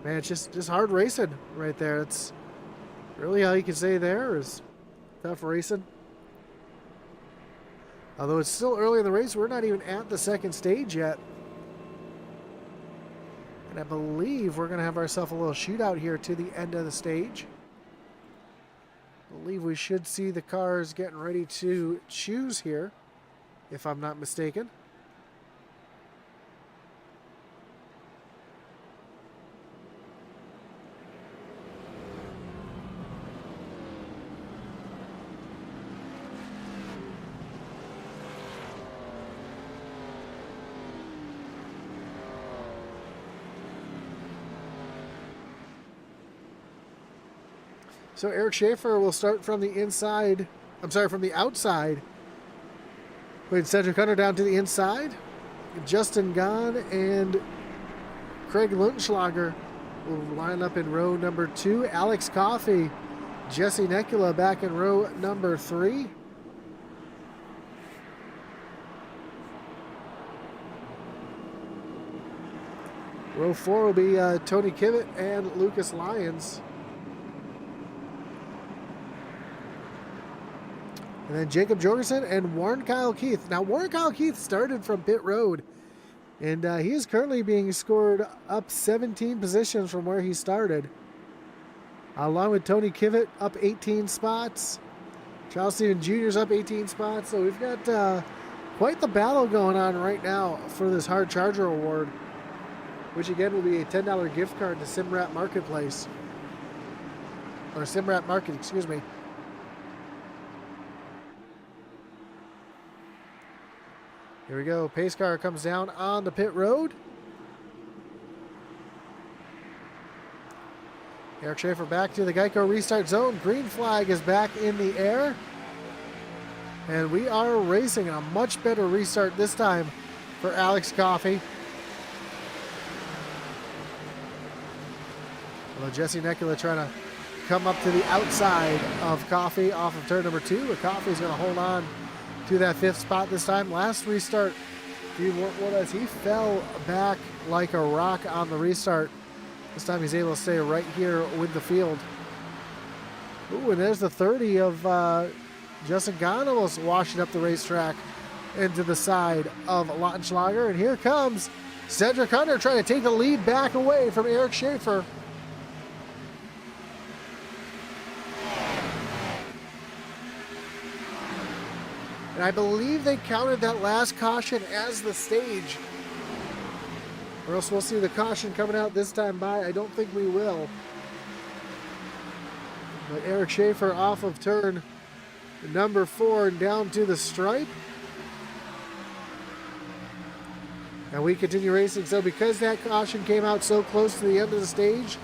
man, it's just hard racing right there. It's really all you can say there is tough racing. Although it's still early in the race, we're not even at the second stage yet. And I believe we're going to have ourselves a little shootout here to the end of the stage. I believe we should see the cars getting ready to choose here, if I'm not mistaken. So Eric Schaefer will start from the inside. I'm sorry, from the outside. Played Cedric Hunter down to the inside. Justin Gahn and Craig Luntenschlager will line up in row number 2. Alex Coffey, Jesse Nekula back in row number 3. Row 4 will be Tony Kivett and Lucas Lyons. And then Jacob Jorgensen and Warren Kyle Keith. Now, Warren Kyle Keith started from pit road, and he is currently being scored up 17 positions from where he started. Along with Tony Kivett up 18 spots. Charles Stephen Jr. is up 18 spots. So we've got quite the battle going on right now for this Hard Charger Award, which again will be a $10 gift card to Simrat Marketplace. Or Simrat Market, excuse me. Here we go. Pace car comes down on the pit road. Eric Schaefer back to the Geico restart zone. Green flag is back in the air. And we are racing a much better restart this time for Alex Coffey. Well, Jesse Nekula trying to come up to the outside of Coffey off of turn number 2. But Coffey's going to hold on to that 5th spot this time. Last restart, he fell back like a rock on the restart. This time he's able to stay right here with the field. Ooh, and there's the 30 of Justin Gahn, almost washing up the racetrack into the side of Lautenschlager. And here comes Cedric Hunter trying to take the lead back away from Eric Schaefer. And I believe they counted that last caution as the stage. Or else we'll see the caution coming out this time by. I don't think we will. But Eric Schaefer off of turn number 4 and down to the stripe. And we continue racing. So because that caution came out so close to the end of the stage,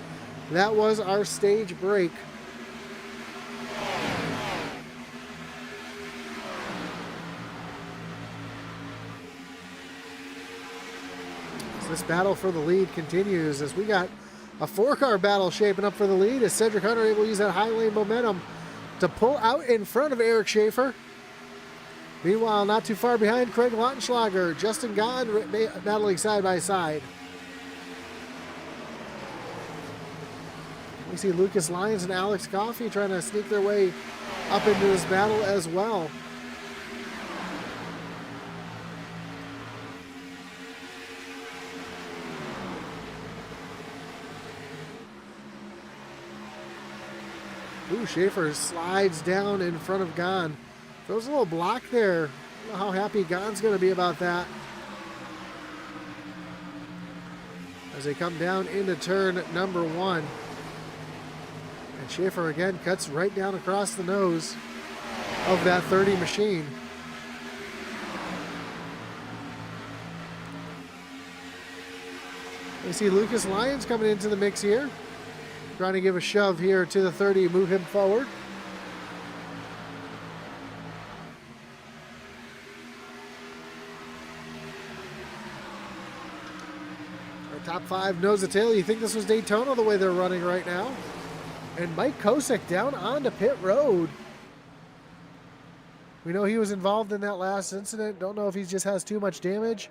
that was our stage break. This battle for the lead continues as we got a 4-car battle shaping up for the lead as Cedric Hunter able to use that high lane momentum to pull out in front of Eric Schaefer. Meanwhile, not too far behind, Craig Lautenschlager, Justin Gahn battling side by side. We see Lucas Lyons and Alex Coffey trying to sneak their way up into this battle as well. Ooh, Schaefer slides down in front of Gahn. Throws a little block there. I don't know how happy Gahn's going to be about that. As they come down into turn number 1. And Schaefer again cuts right down across the nose of that 30 machine. We see Lucas Lyons coming into the mix here. Trying to give a shove here to the 30, move him forward. Our top 5 nose to tail. You think this was Daytona the way they're running right now? And Mike Kosick down onto pit road. We know he was involved in that last incident. Don't know if he just has too much damage.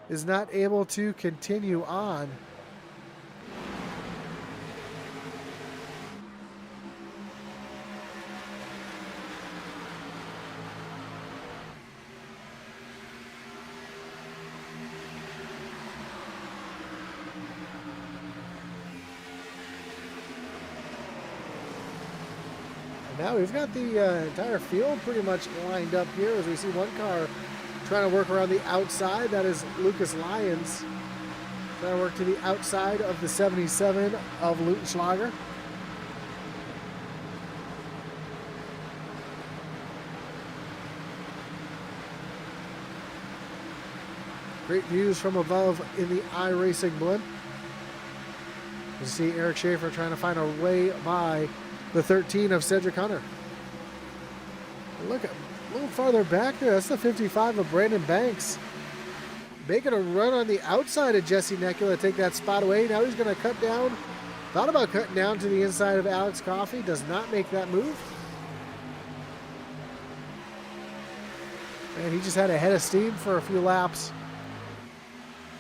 Is not able to continue on. Now we've got the entire field pretty much lined up here as we see one car trying to work around the outside. That is Lucas Lyons. Trying to work to the outside of the 77 of Lautenschlager. Great views from above in the iRacing blimp. You see Eric Schaefer trying to find a way by the 13 of Cedric Hunter. Look, a little farther back there, that's the 55 of Brandon Banks. Making a run on the outside of Jesse Nekula to take that spot away. Now he's going to cut down. Thought about cutting down to the inside of Alex Coffey. Does not make that move. And he just had a head of steam for a few laps.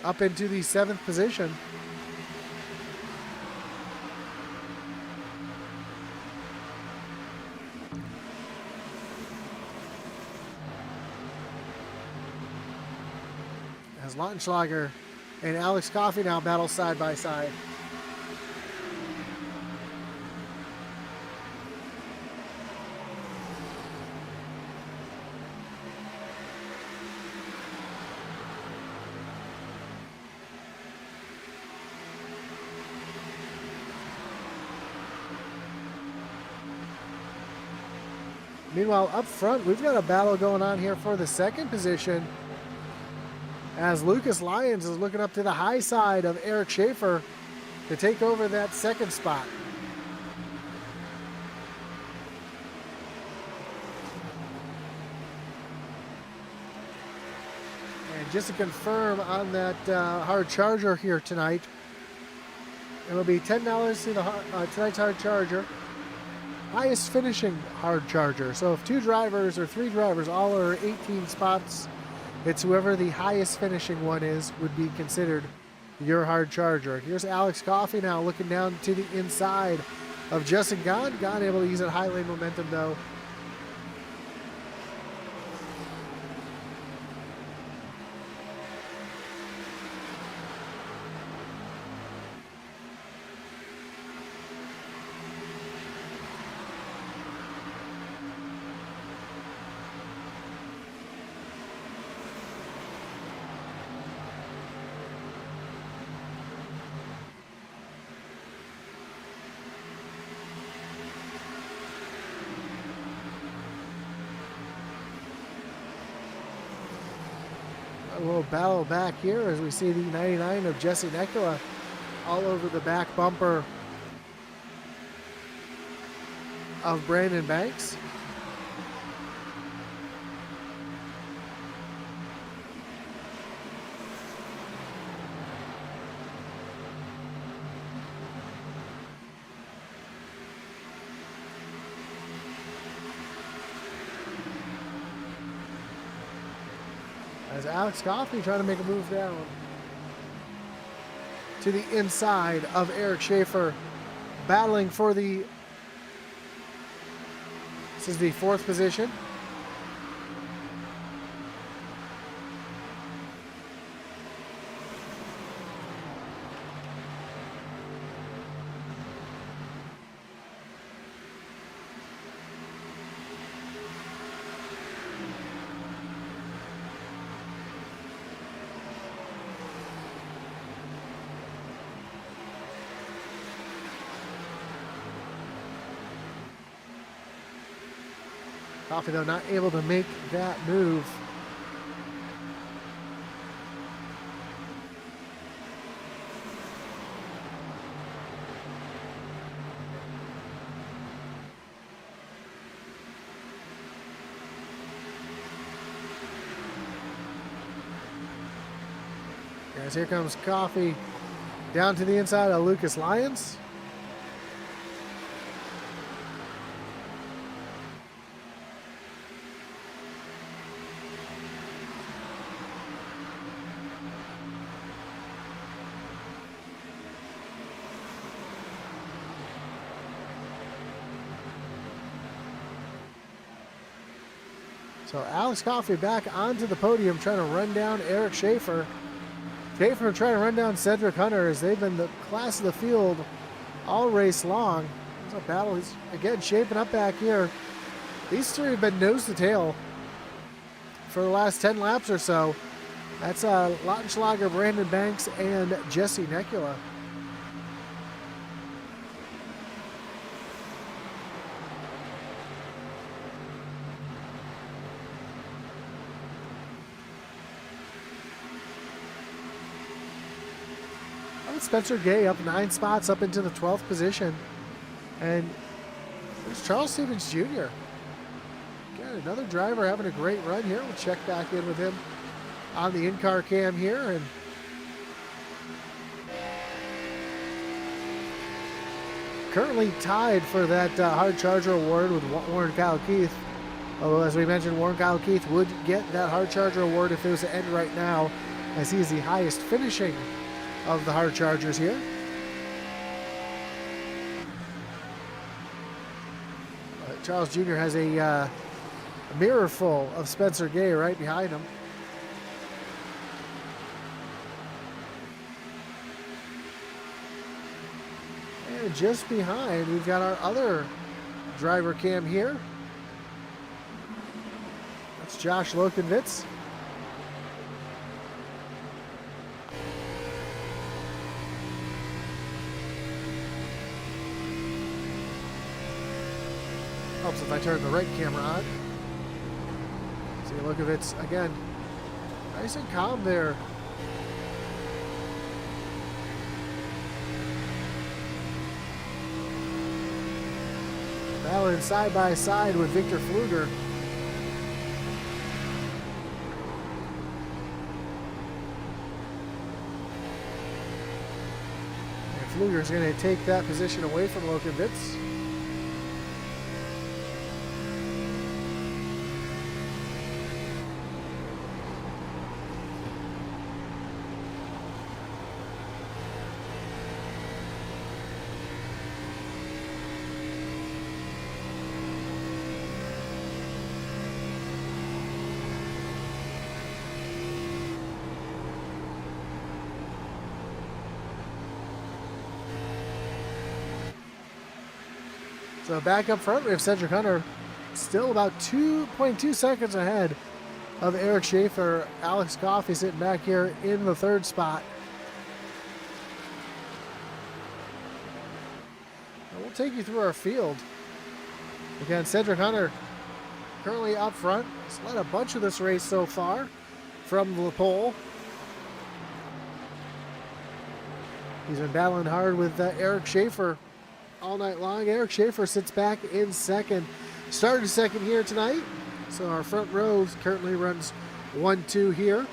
Up into the 7th position. as Lautenschlager and Alex Coffey now battle side by side. Meanwhile, up front, we've got a battle going on here for the second position as Lucas Lyons is looking up to the high side of Eric Schaefer to take over that second spot. And just to confirm on that hard charger here tonight, it'll be $10 to the tonight's hard charger. Highest finishing hard charger. So if 2 drivers or 3 drivers all are 18 spots, it's whoever the highest finishing one is would be considered your hard charger. Here's Alex Coffey now looking down to the inside of Justin Gahn. Gahn able to use that high lane momentum though. A little battle back here as we see the 99 of Jesse Nekula all over the back bumper of Brandon Banks. As Alex Coffey trying to make a move down to the inside of Eric Schaefer, battling for this is the 4th position. Coffey, though, not able to make that move. As here comes Coffey down to the inside of Lucas Lyons. So Alex Coffey back onto the podium trying to run down Eric Schaefer. Schaefer trying to run down Cedric Hunter as they've been the class of the field all race long. There's a battle. He's again shaping up back here. These 3 have been nose to tail for the last 10 laps or so. That's Lautenschlager, Brandon Banks, and Jesse Nekula. Spencer Gay up 9 spots up into the 12th position. And there's Charles Stevens Jr. Again, another driver having a great run here. We'll check back in with him on the in-car cam here. And currently tied for that hard charger award with Warren Kyle Keith. Although, as we mentioned, Warren Kyle Keith would get that hard charger award if it was to end right now, as he is the highest finishing of the hard chargers here. Charles Jr. has a mirror full of Spencer Gay right behind him. And just behind, we've got our other driver cam here. That's Josh Lokenvitz. Helps if I turn the right camera on. See Lokenvitz again. Nice and calm there. Battling side by side with Victor Pfluger. And Pfluger's going to take that position away from Lokenvitz. So back up front, we have Cedric Hunter still about 2.2 seconds ahead of Eric Schaefer. Alex Coffey sitting back here in the third spot. And we'll take you through our field. Again, Cedric Hunter currently up front. He's led a bunch of this race so far from the pole. He's been battling hard with Eric Schaefer all night long. Eric Schaefer sits back in second. Started second here tonight. So our front row currently runs 1-2 here.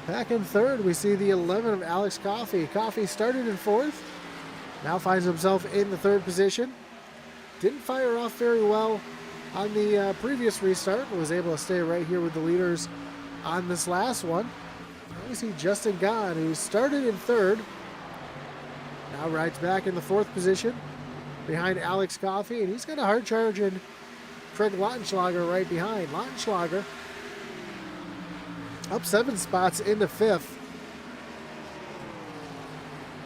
Back in third, we see the 11 of Alex Coffey. Coffey started in fourth. Now finds himself in the third position. Didn't fire off very well on the previous restart, but was able to stay right here with the leaders on this last one. Now we see Justin Gahn, who started in third. Now rides back in the fourth position behind Alex Coffey, and he's got a hard charge in Craig Lautenschlager right behind. Lautenschlager up 7 spots into fifth.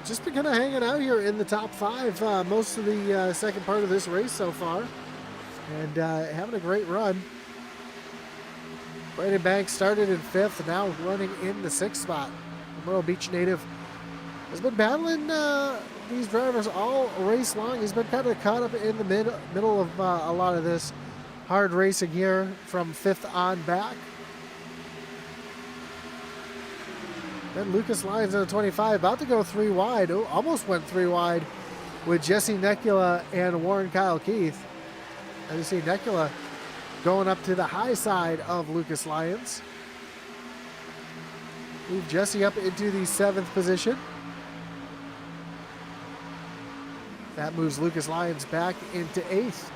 Just been kind of hanging out here in the top 5 most of the second part of this race so far, and having a great run. Brandon Banks started in 5th, now running in the 6th spot. The Myrtle Beach native has been battling these drivers all race long. He's been kind of caught up in the middle of a lot of this hard racing here from 5th on back. Then Lucas Lyons in the 25, about to go 3 wide. Oh, almost went 3 wide with Jesse Nekula and Warren Kyle Keith. And you see Nekula going up to the high side of Lucas Lyons. Move Jesse up into the 7th position. That moves Lucas Lyons back into 8th.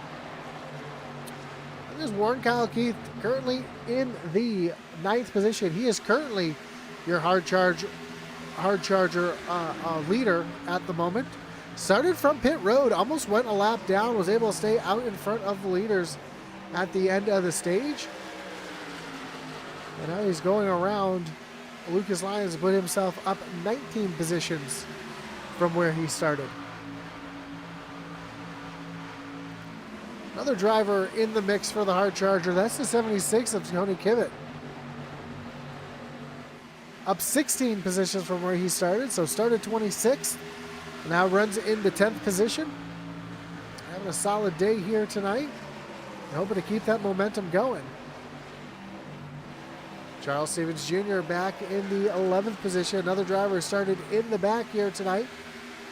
And there's Warren Kyle Keith currently in the 9th position. He is currently your hard charger leader at the moment. Started from pit road, almost went a lap down, was able to stay out in front of the leaders at the end of the stage. And now he's going around Lucas Lyons to put himself up 19 positions from where he started. Another driver in the mix for the hard charger. That's the 76 of Tony Kibbett. Up 16 positions from where he started. So started 26th. Now runs into 10th position. Having a solid day here tonight. Hoping to keep that momentum going. Charles Stevens Jr. back in the 11th position. Another driver started in the back here tonight.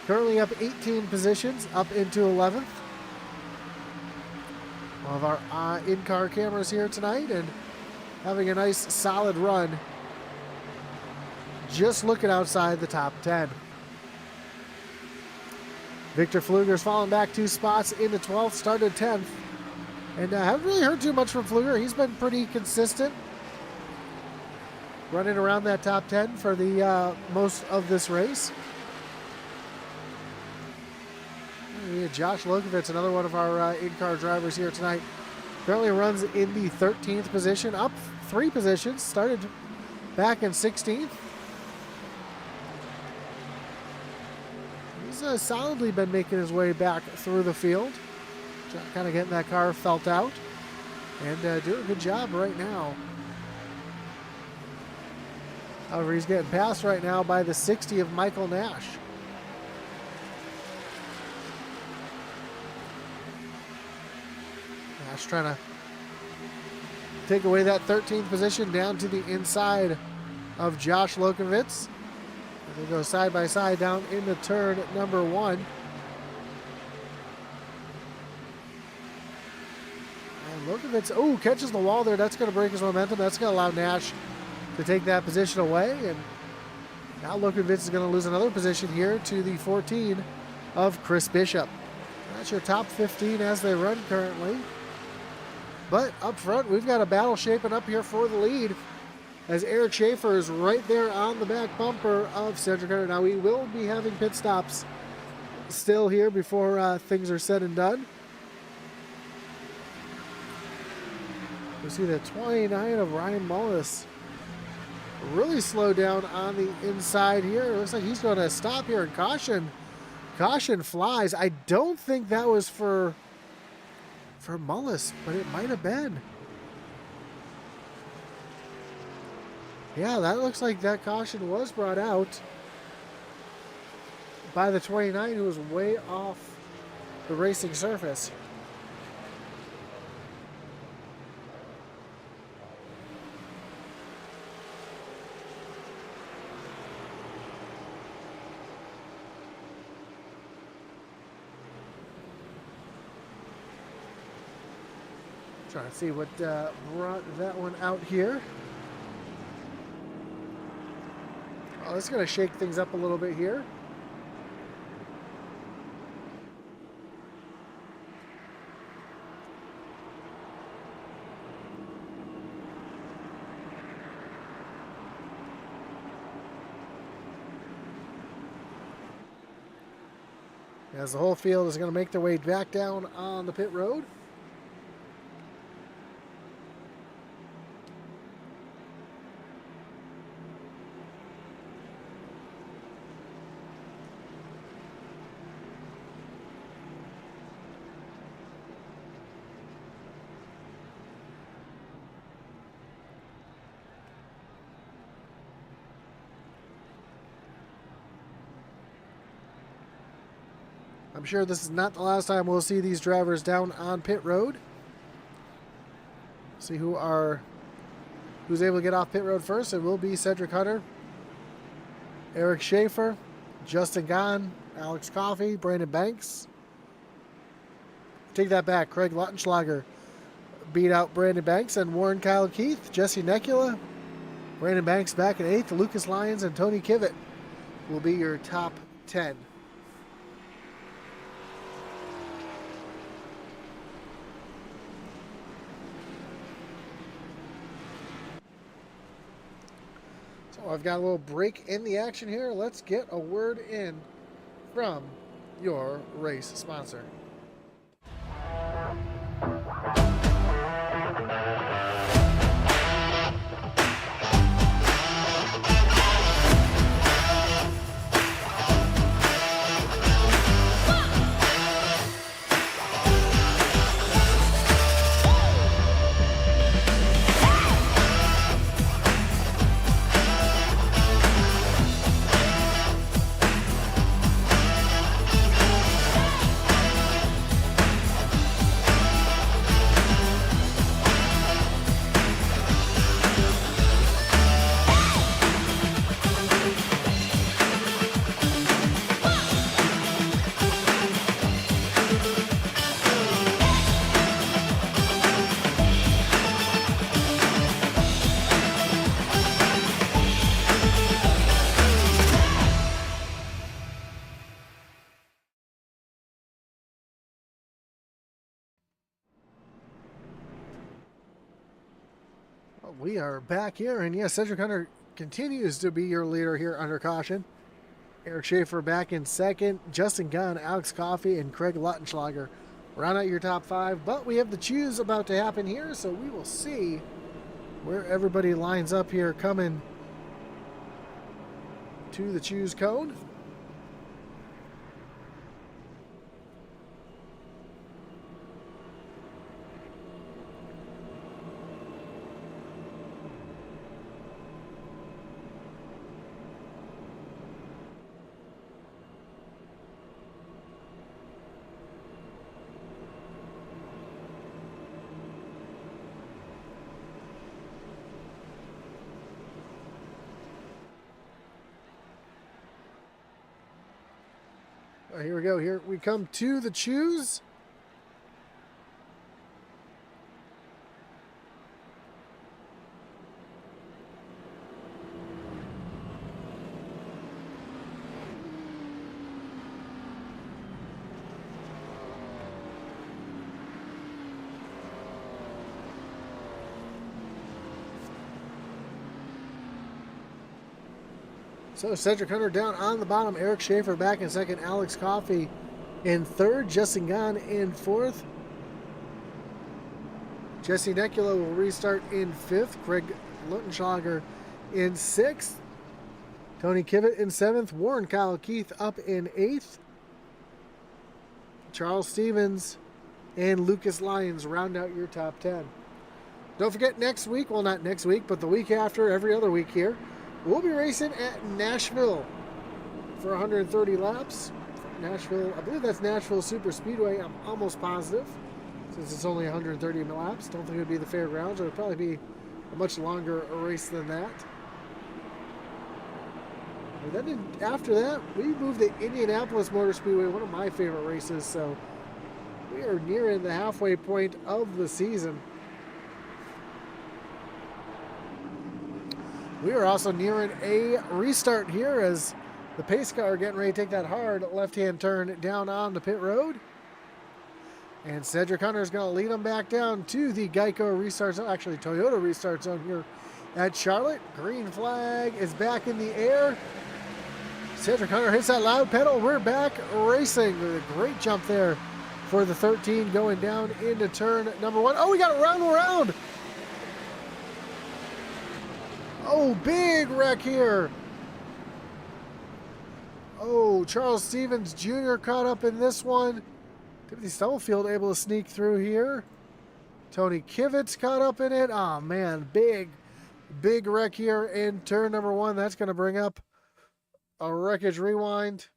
Currently up 18 positions, up into 11th. One of our in-car cameras here tonight, and having a nice solid run. Just looking outside the top 10. Victor Pfluger's fallen back 2 spots into 12th, started 10th. And haven't really heard too much from Pfluger. He's been pretty consistent. Running around that top 10 for the most of this race. Josh Lokovitz, another one of our in-car drivers here tonight. Currently runs in the 13th position, up 3 positions. Started back in 16th. He's solidly been making his way back through the field, kind of getting that car felt out, and doing a good job right now. However, he's getting passed right now by the 60 of Michael Nash. Nash trying to take away that 13th position down to the inside of Josh Lokovitz. They go side by side down into turn number 1. And Lokovitz, catches the wall there. That's going to break his momentum. That's going to allow Nash to take that position away. And now Lokovitz is going to lose another position here to the 14 of Chris Bishop. That's your top 15 as they run currently. But up front, we've got a battle shaping up here for the lead, as Eric Schaefer is right there on the back bumper of Cedric Hunter. Now, we will be having pit stops still here before things are said and done. We see the 29 of Ryan Mullis really slow down on the inside here. It looks like he's going to stop here, and caution flies. I don't think that was for Mullis, but it might have been. Yeah, that looks like that caution was brought out by the 29, who was way off the racing surface. Trying to see what brought that one out here. Oh, it's going to shake things up a little bit here. As the whole field is going to make their way back down on the pit road. I'm sure this is not the last time we'll see these drivers down on pit road. See who's able to get off pit road first. It will be Cedric Hunter, Eric Schaefer, Justin Gahn, Alex Coffey, Brandon Banks. Take that back. Craig Luttenschlager beat out Brandon Banks, and Warren Kyle Keith, Jesse Necula, Brandon Banks back in 8th, Lucas Lyons and Tony Kivett will be your top 10. I've got a little break in the action here. Let's get a word in from your race sponsor. We are back here, and yes, Cedric Hunter continues to be your leader here under caution. Eric Schaefer back in 2nd, Justin Gunn, Alex Coffey, and Craig Luttenschlager round out your top 5. But we have the choose about to happen here, so we will see where everybody lines up here coming to the choose cone. Here we go. Here we come to the choose. So Cedric Hunter down on the bottom. Eric Schaefer back in second. Alex Coffey in third. Justin Gahn in fourth. Jesse Nekula will restart in fifth. Craig Luttenschlager in sixth. Tony Kivitt in seventh. Warren Kyle Keith up in eighth. Charles Stevens and Lucas Lyons round out your top 10. Don't forget next week, well, not next week, but the week after, every other week here, we'll be racing at Nashville for 130 laps. Nashville, I believe that's Nashville Super Speedway. I'm almost positive, since it's only 130 laps. Don't think it would be the fairgrounds. It would probably be a much longer race than that. And then after that, we moved to Indianapolis Motor Speedway, one of my favorite races. So we are nearing the halfway point of the season. We are also nearing a restart here as the pace car getting ready to take that hard left-hand turn down on the pit road. And Cedric Hunter is going to lead them back down to the Geico restart zone, actually Toyota restart zone here at Charlotte. Green flag is back in the air. Cedric Hunter hits that loud pedal. We're back racing with a great jump there for the 13 going down into turn number 1. Oh, we got it round and round. Oh, big wreck here. Oh, Charles Stevens Jr. caught up in this one. Timothy Stubblefield able to sneak through here. Tony Kivitt's caught up in it. Oh, man, big wreck here in turn number 1. That's going to bring up a wreckage rewind.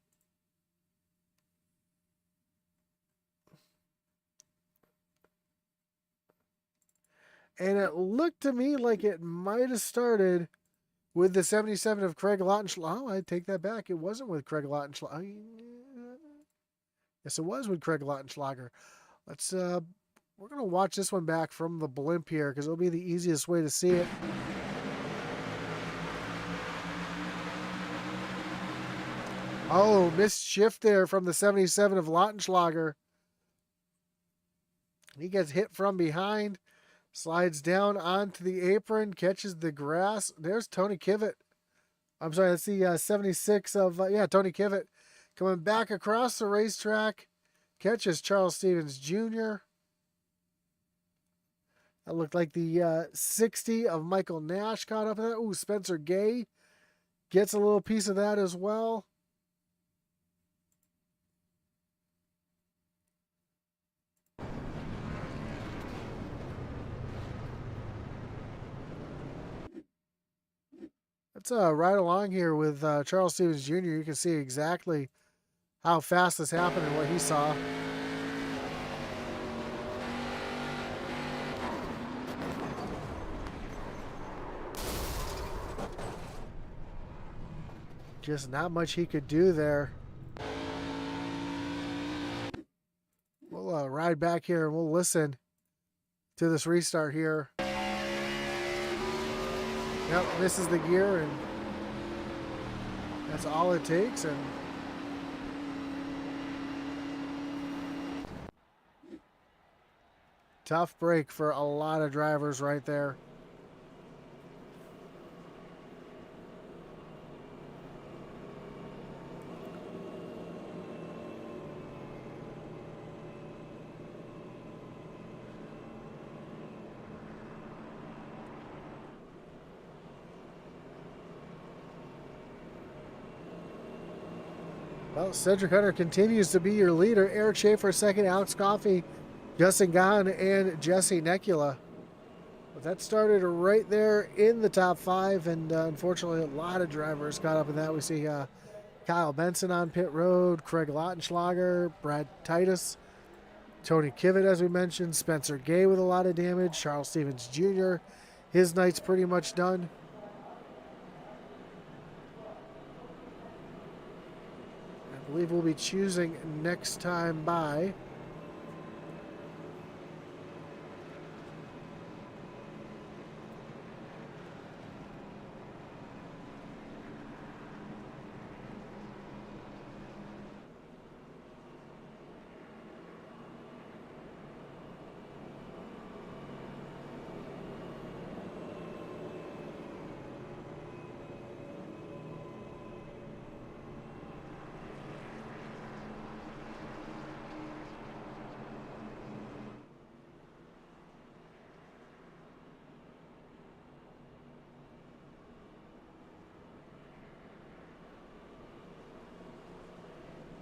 And it looked to me like it might have started with the 77 of Craig Lottenschlager. Oh, I take that back. It wasn't with Craig Lottenschlager. Yes, it was with Craig Lottenschlager. Let's we're gonna watch this one back from the blimp here because it'll be the easiest way to see it. Oh, missed shift there from the 77 of Lottenschlager. He gets hit from behind, slides down onto the apron, catches the grass. There's Tony Kivitt. I'm sorry, that's the 76 of, Tony Kivitt coming back across the racetrack. Catches Charles Stevens Jr. That looked like the 60 of Michael Nash caught up in that. Ooh, Spencer Gay gets a little piece of that as well. Let's ride along here with Charles Stevens Jr. You can see exactly how fast this happened and what he saw. Just not much he could do there. We'll ride back here and we'll listen to this restart here. Yep, misses the gear, and that's all it takes. And tough break for a lot of drivers right there. Well, Cedric Hunter continues to be your leader. Eric Schaefer second, Alex Coffey, Justin Gahn, and Jesse Nekula. But that started right there in the top 5, and unfortunately a lot of drivers caught up in that. We see Kyle Benson on pit road, Craig Lottenschlager, Brad Titus, Tony Kivitt, as we mentioned, Spencer Gay with a lot of damage, Charles Stevens Jr., his night's pretty much done. believe we'll be choosing next time by.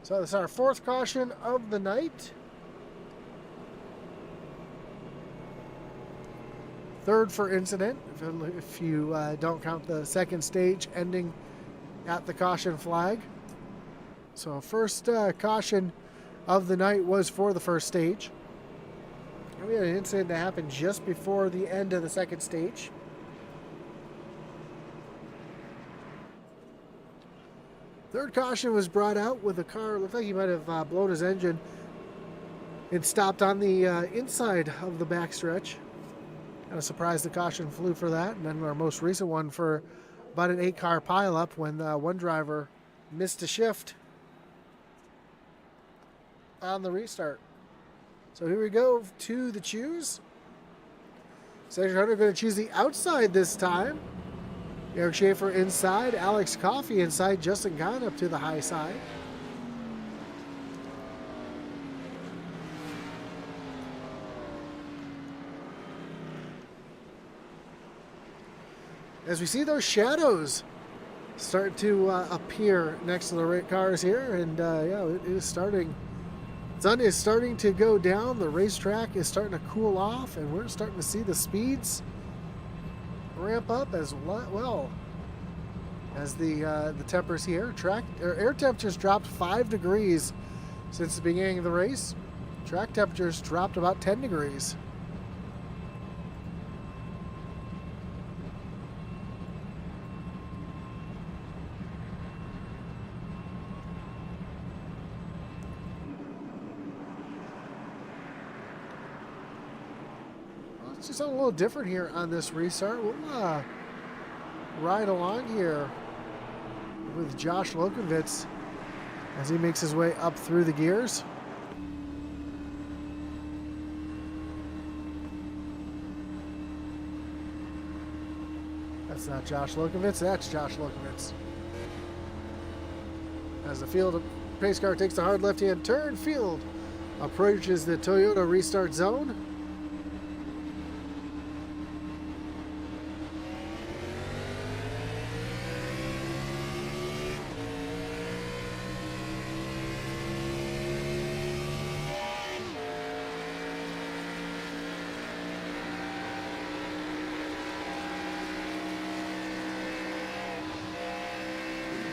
So this is our fourth caution of the night. Third for incident, if you don't count the second stage ending at the caution flag. So first caution of the night was for the first stage. And we had an incident that happened just before the end of the second stage. Third caution was brought out with a car. Looked like he might have blown his engine and stopped on the inside of the backstretch. Kind of surprised the caution flew for that. And then our most recent one for about an 8-car pileup when one driver missed a shift on the restart. So here we go to the choose. Cedric Hunter going to choose the outside this time. Eric Schaefer inside, Alex Coffey inside, Justin Gahn up to the high side. As we see those shadows start to appear next to the cars here, and yeah, it is starting. Sun is starting to go down. The racetrack is starting to cool off, and we're starting to see the speeds ramp up as well as the tempers here. Air temperatures dropped 5 degrees since the beginning of the race. Track temperatures dropped about 10 degrees. Let's do something a little different here on this restart. We'll ride along here with Josh Lokovitz as he makes his way up through the gears. That's not Josh Lokovitz, that's Josh Lokovitz. As the field pace car takes the hard left-hand turn, field approaches the Toyota restart zone.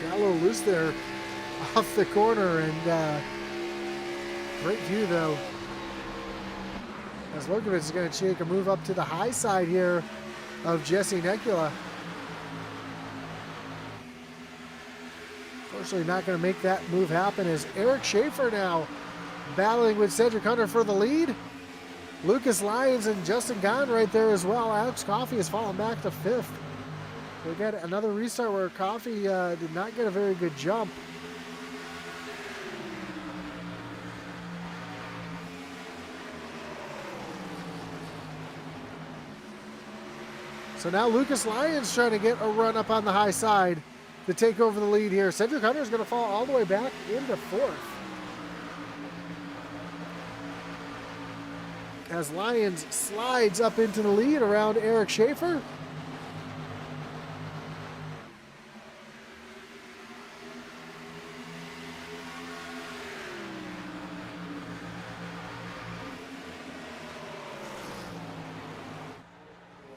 Got a little loose there off the corner, and great view though. As Lokovitz is going to take a move up to the high side here of Jesse Nekula. Unfortunately not going to make that move happen as Eric Schaefer now battling with Cedric Hunter for the lead. Lucas Lyons and Justin Gahn right there as well. Alex Coffey has fallen back to 5th. We got another restart where Coffey did not get a very good jump. So now Lucas Lyons trying to get a run up on the high side to take over the lead here. Cedric Hunter is going to fall all the way back into 4th. As Lyons slides up into the lead around Eric Schaefer.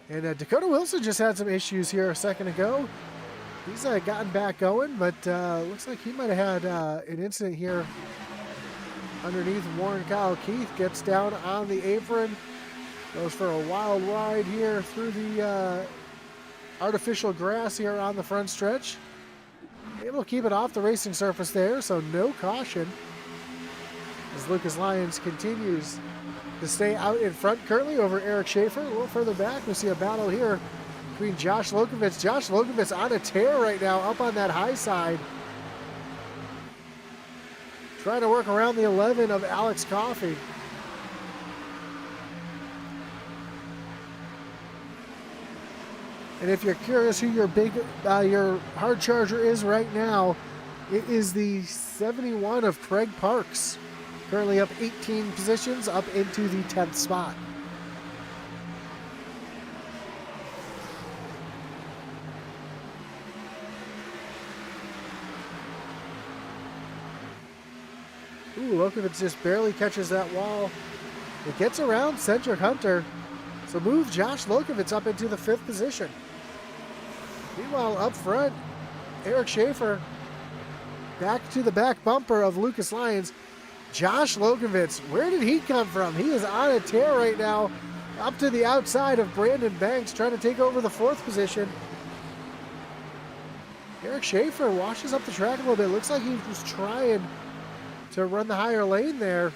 And Dakota Wilson just had some issues here a second ago. He's gotten back going, but looks like he might have had an incident here underneath Warren Kyle Keith. Gets down on the apron, goes for a wild ride here through the artificial grass here on the front stretch. Able to keep it off the racing surface there, so no caution. As Lucas Lyons continues to stay out in front currently over Eric Schaefer. A little further back, we see a battle here between Josh Lokovitz. Josh Lokovitz on a tear right now, up on that high side. Trying to work around the 11 of Alex Coffey. And if you're curious who your hard charger is right now, it is the 71 of Craig Parks. Currently up 18 positions, up into the 10th spot. Ooh, Lokovitz just barely catches that wall. It gets around Cedric Hunter. So move Josh Lokovitz up into the 5th position. Meanwhile, up front, Eric Schaefer back to the back bumper of Lucas Lyons. Josh Lokovitz, where did he come from? He is on a tear right now, up to the outside of Brandon Banks, trying to take over the 4th position. Eric Schaefer washes up the track a little bit. Looks like he was trying to run the higher lane there.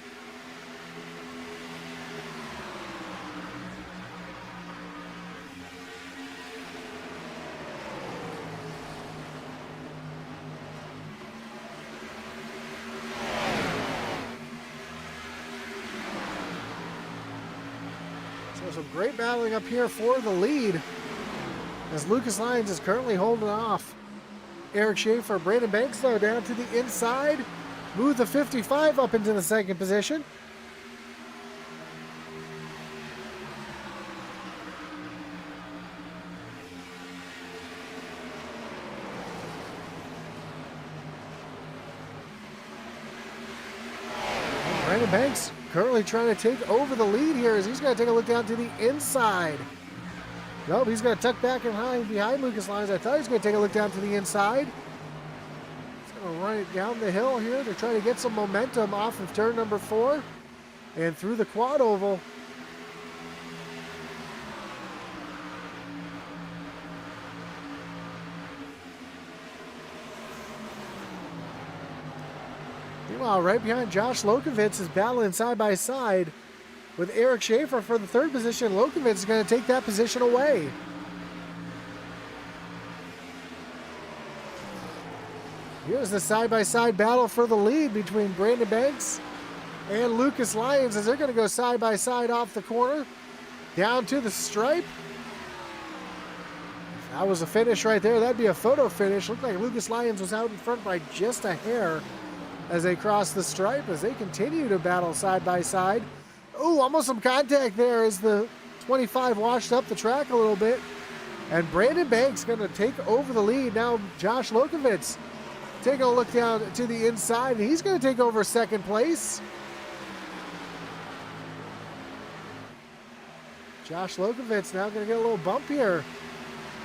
So some great battling up here for the lead, as Lucas Lyons is currently holding off Eric Schaefer. Brandon Banks, though, down to the inside. Move the 55 up into the 2nd position. And Brandon Banks currently trying to take over the lead here, as he's going to take a look down to the inside. Nope, he's going to tuck back and behind Lucas Lyons. I thought he was going to take a look down to the inside. Run it down the hill here to try to get some momentum off of turn number 4 and through the quad oval. Meanwhile, right behind Josh Lokovitz is battling side by side with Eric Schaefer for the 3rd position. Lokovitz is going to take that position away. Here's the side-by-side battle for the lead between Brandon Banks and Lucas Lyons, as they're going to go side-by-side off the corner, down to the stripe. If that was a finish right there, that'd be a photo finish. Looked like Lucas Lyons was out in front by just a hair as they cross the stripe, as they continue to battle side-by-side. Oh, almost some contact there as the 25 washed up the track a little bit. And Brandon Banks going to take over the lead. Now Josh Lokovitz taking a look down to the inside, and he's going to take over 2nd place. Josh Lokovitz now going to get a little bump here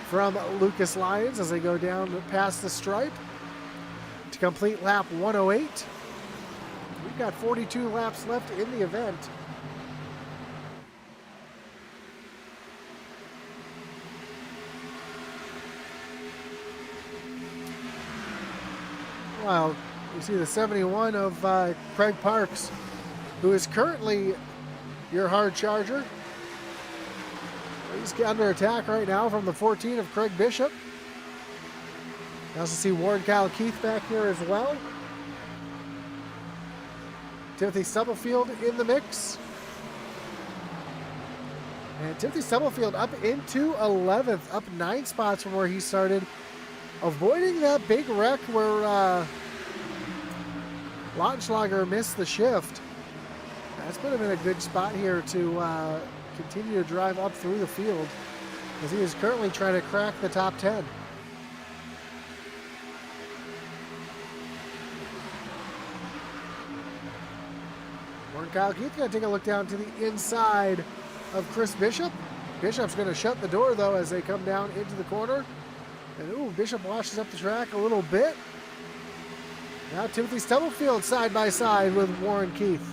from Lucas Lyons as they go down past the stripe to complete lap 108. We've got 42 laps left in the event. Well, you see the 71 of Craig Parks, who is currently your hard charger. He's under attack right now from the 14 of Craig Bishop. You also see Warren Kyle Keith back here as well. Timothy Stubblefield in the mix. And Timothy Stubblefield up into 11th, up 9 spots from where he started, avoiding that big wreck where Lautenschlager missed the shift. That's put him in a good spot here to continue to drive up through the field, as he is currently trying to crack the top 10. Warren Kyle Keith going to take a look down to the inside of Chris Bishop. Bishop's going to shut the door, though, as they come down into the corner. And, ooh, Bishop washes up the track a little bit. Now Timothy Stubblefield side by side with Warren Keith.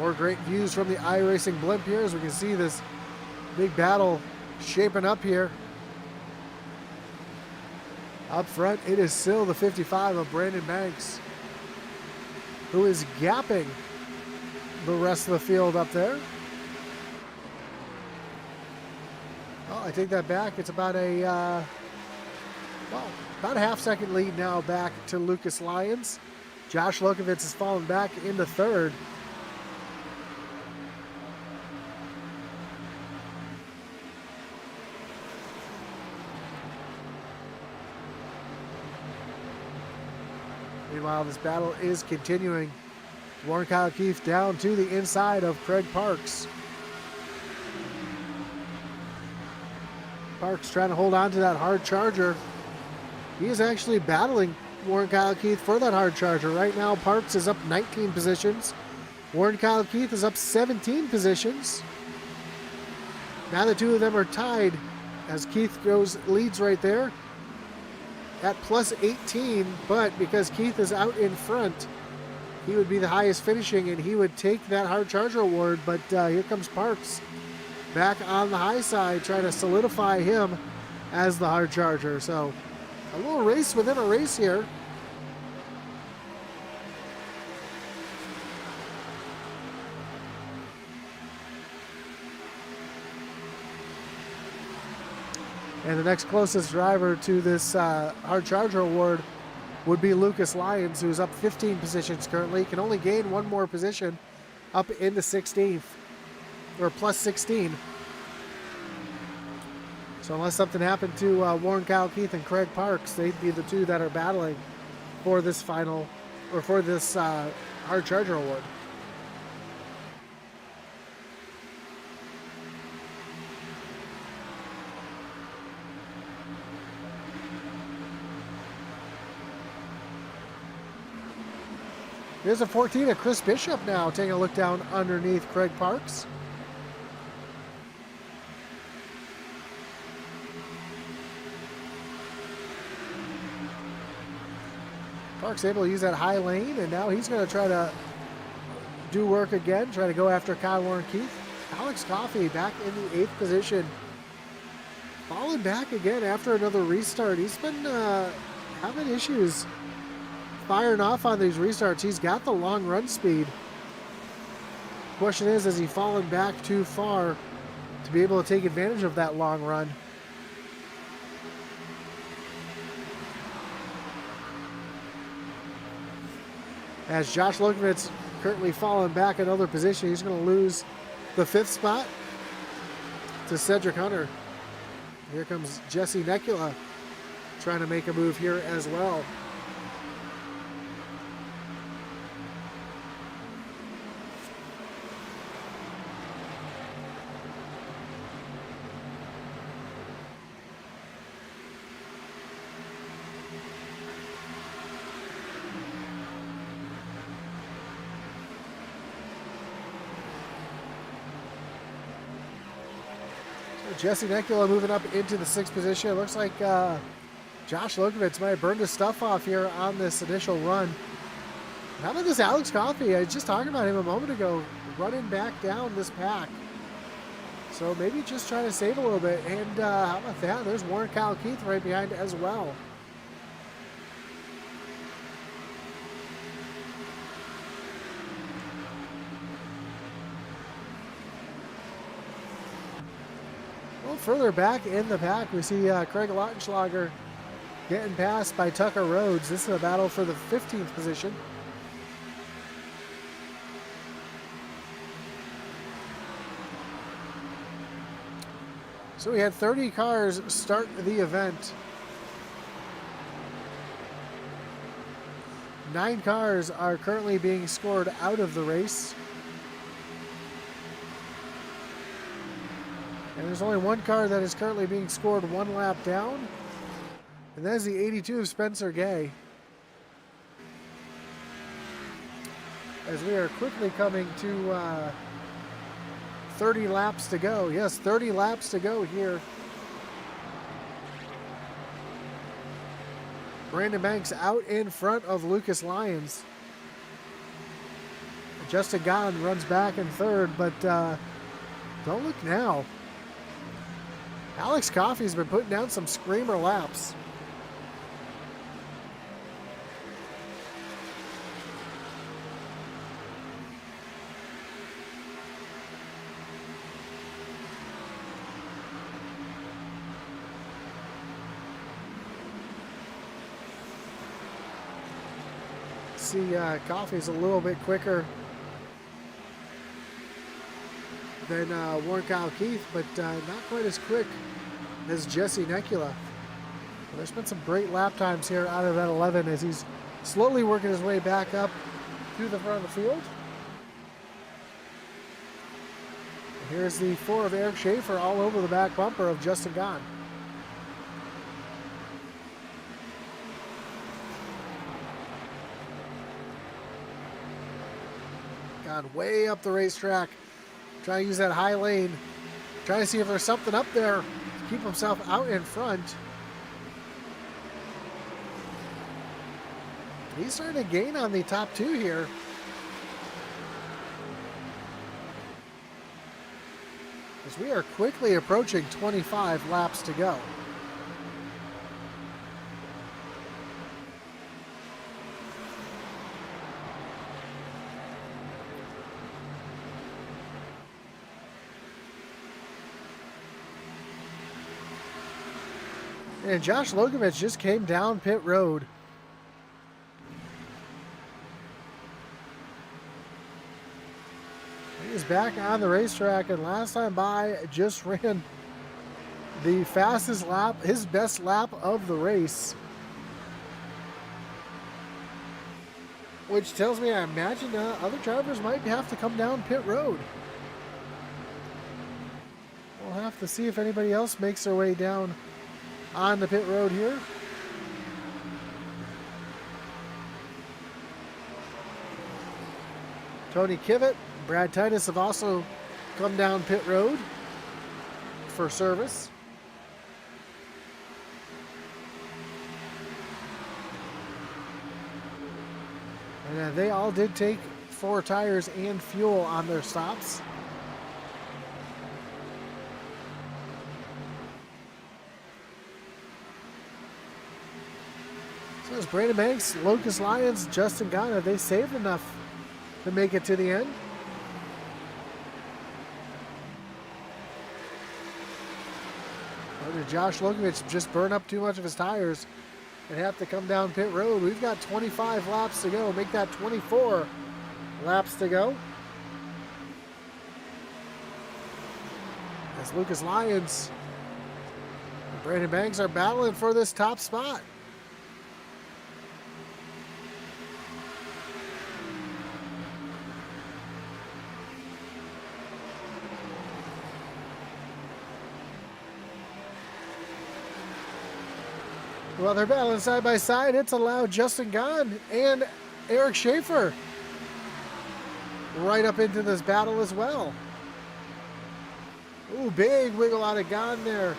More great views from the iRacing blimp here as we can see this big battle shaping up here. Up front, it is still the 55 of Brandon Banks, who is gapping the rest of the field up there. Well, I take that back. It's about a about a half-second lead now back to Lucas Lyons. Josh Lokovitz has fallen back into third. Meanwhile, this battle is continuing. Warren Kyle Keith down to the inside of Craig Parks. Parks trying to hold on to that hard charger. He is actually battling Warren Kyle Keith for that hard charger. Right now, Parks is up 19 positions. Warren Kyle Keith is up 17 positions. Now the two of them are tied as Keith leads right there at plus 18, but because Keith is out in front, he would be the highest finishing and he would take that hard charger award. But here comes Parks back on the high side, trying to solidify him as the hard charger. So a little race within a race here. And the next closest driver to this hard charger award would be Lucas Lyons, who's up 15 positions currently. He can only gain one more position up into 16th, or plus 16. So unless something happened to Warren Kyle Keith and Craig Parks, they'd be the two that are battling for this final, or for this hard charger award. Here's a 14 of Chris Bishop now taking a look down underneath Craig Parks. Parks able to use that high lane, and now he's going to try to do work again, try to go after Kyle Warren Keith. Alex Coffey back in the 8th position. Falling back again after another restart. He's been having issues firing off on these restarts. He's got the long run speed. Question is, has he fallen back too far to be able to take advantage of that long run? As Josh Lokovitz currently fallen back another position, he's going to lose the 5th spot to Cedric Hunter. Here comes Jesse Necula trying to make a move here as well. Jesse Necula moving up into the 6th position. It looks like Josh Lokovitz might have burned his stuff off here on this initial run. How about this Alex Coffey? I was just talking about him a moment ago, running back down this pack. So maybe just trying to save a little bit. And how about that? There's Warren Kyle Keith right behind as well. Further back in the pack, we see Craig Lautenschlager getting passed by Tucker Rhodes. This is a battle for the 15th position. So we had 30 cars start the event. 9 cars are currently being scored out of the race. And there's only 1 car that is currently being scored 1 lap down. And that is the 82 of Spencer Gay. As we are quickly coming to 30 laps to go. Yes, 30 laps to go here. Brandon Banks out in front of Lucas Lyons. Justin Gahn runs back in third, but don't look now. Alex Coffey's been putting down some screamer laps. See, Coffey's a little bit quicker than Warren Kyle Keith, but not quite as quick as Jesse Nekula. Well, there's been some great lap times here out of that 11 as he's slowly working his way back up through the front of the field. And here's the 4 of Eric Schaefer all over the back bumper of Justin Gahn. Gone way up the racetrack, trying to use that high lane, trying to see if there's something up there to keep himself out in front. He's starting to gain on the top 2 here. As we are quickly approaching 25 laps to go. And Josh Logovich just came down pit road. He is back on the racetrack, and last time by just ran the fastest lap, his best lap of the race. Which tells me I imagine other drivers might have to come down pit road. We'll have to see if anybody else makes their way down on the pit road here. Tony Kivet, Brad Titus have also come down pit road for service. And they all did take 4 tires and fuel on their stops. So as Brandon Banks, Lucas Lyons, Justin Gahn, they saved enough to make it to the end. Or did Josh Logovich just burn up too much of his tires and have to come down pit road? We've got 25 laps to go. Make that 24 laps to go. As Lucas Lyons and Brandon Banks are battling for this top spot. While they're battling side by side, it's allowed Justin Gahn and Eric Schaefer right up into this battle as well. Ooh, big wiggle out of Gahn there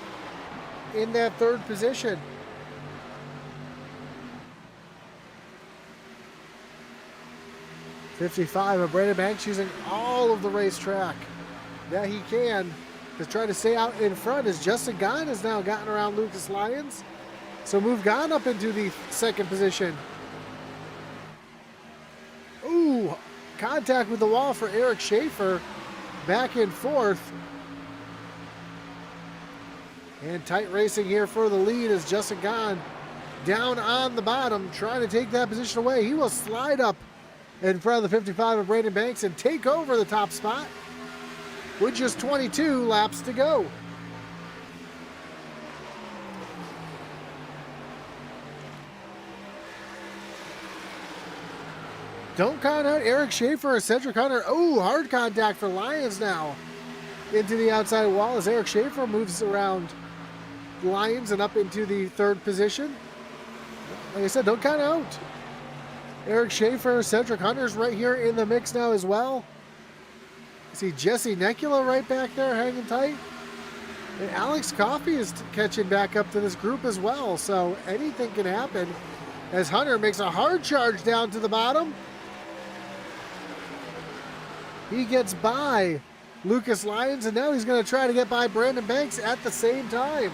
in that 3rd position. .55 of Brandon Banks using all of the racetrack that he can to try to stay out in front as Justin Gahn has now gotten around Lucas Lyons. So move Gahn up into the 2nd position. Ooh, contact with the wall for Eric Schaefer. Back in 4th. And tight racing here for the lead as Justin Gahn down on the bottom, trying to take that position away. He will slide up in front of the 55 of Brandon Banks and take over the top spot with just 22 laps to go. Don't count out Eric Schaefer or Cedric Hunter. Oh, hard contact for Lyons now. Into the outside wall as Eric Schaefer moves around Lyons and up into the 3rd position. Like I said, don't count out Eric Schaefer, Cedric Hunter's right here in the mix now as well. See Jesse Nekula right back there hanging tight. And Alex Coffey is catching back up to this group as well. So anything can happen as Hunter makes a hard charge down to the bottom. He gets by Lucas Lyons, and now he's going to try to get by Brandon Banks at the same time.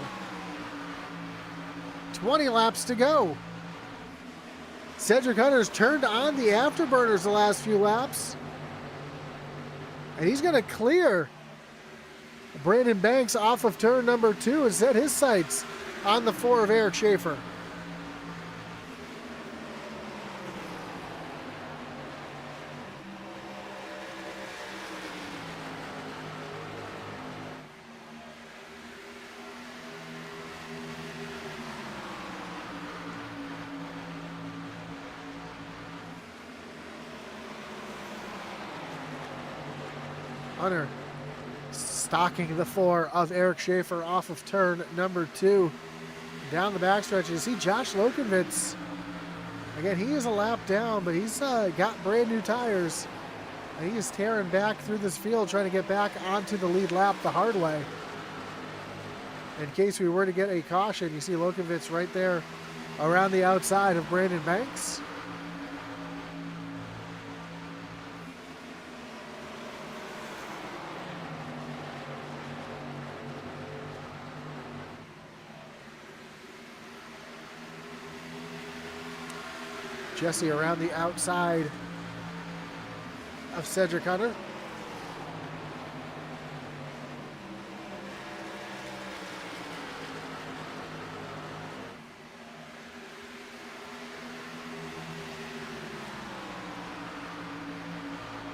20 laps to go. Cedric Hunter's turned on the afterburners the last few laps. And he's going to clear Brandon Banks off of turn number 2 and set his sights on the 4 of Eric Schaefer. Hunter stalking the 4 of Eric Schaefer off of turn number 2. Down the backstretch, you see Josh Lokovitz. Again, he is a lap down, but he's got brand new tires. And he is tearing back through this field, trying to get back onto the lead lap the hard way. In case we were to get a caution, you see Lokovitz right there around the outside of Brandon Banks. Jesse around the outside of Cedric Hunter.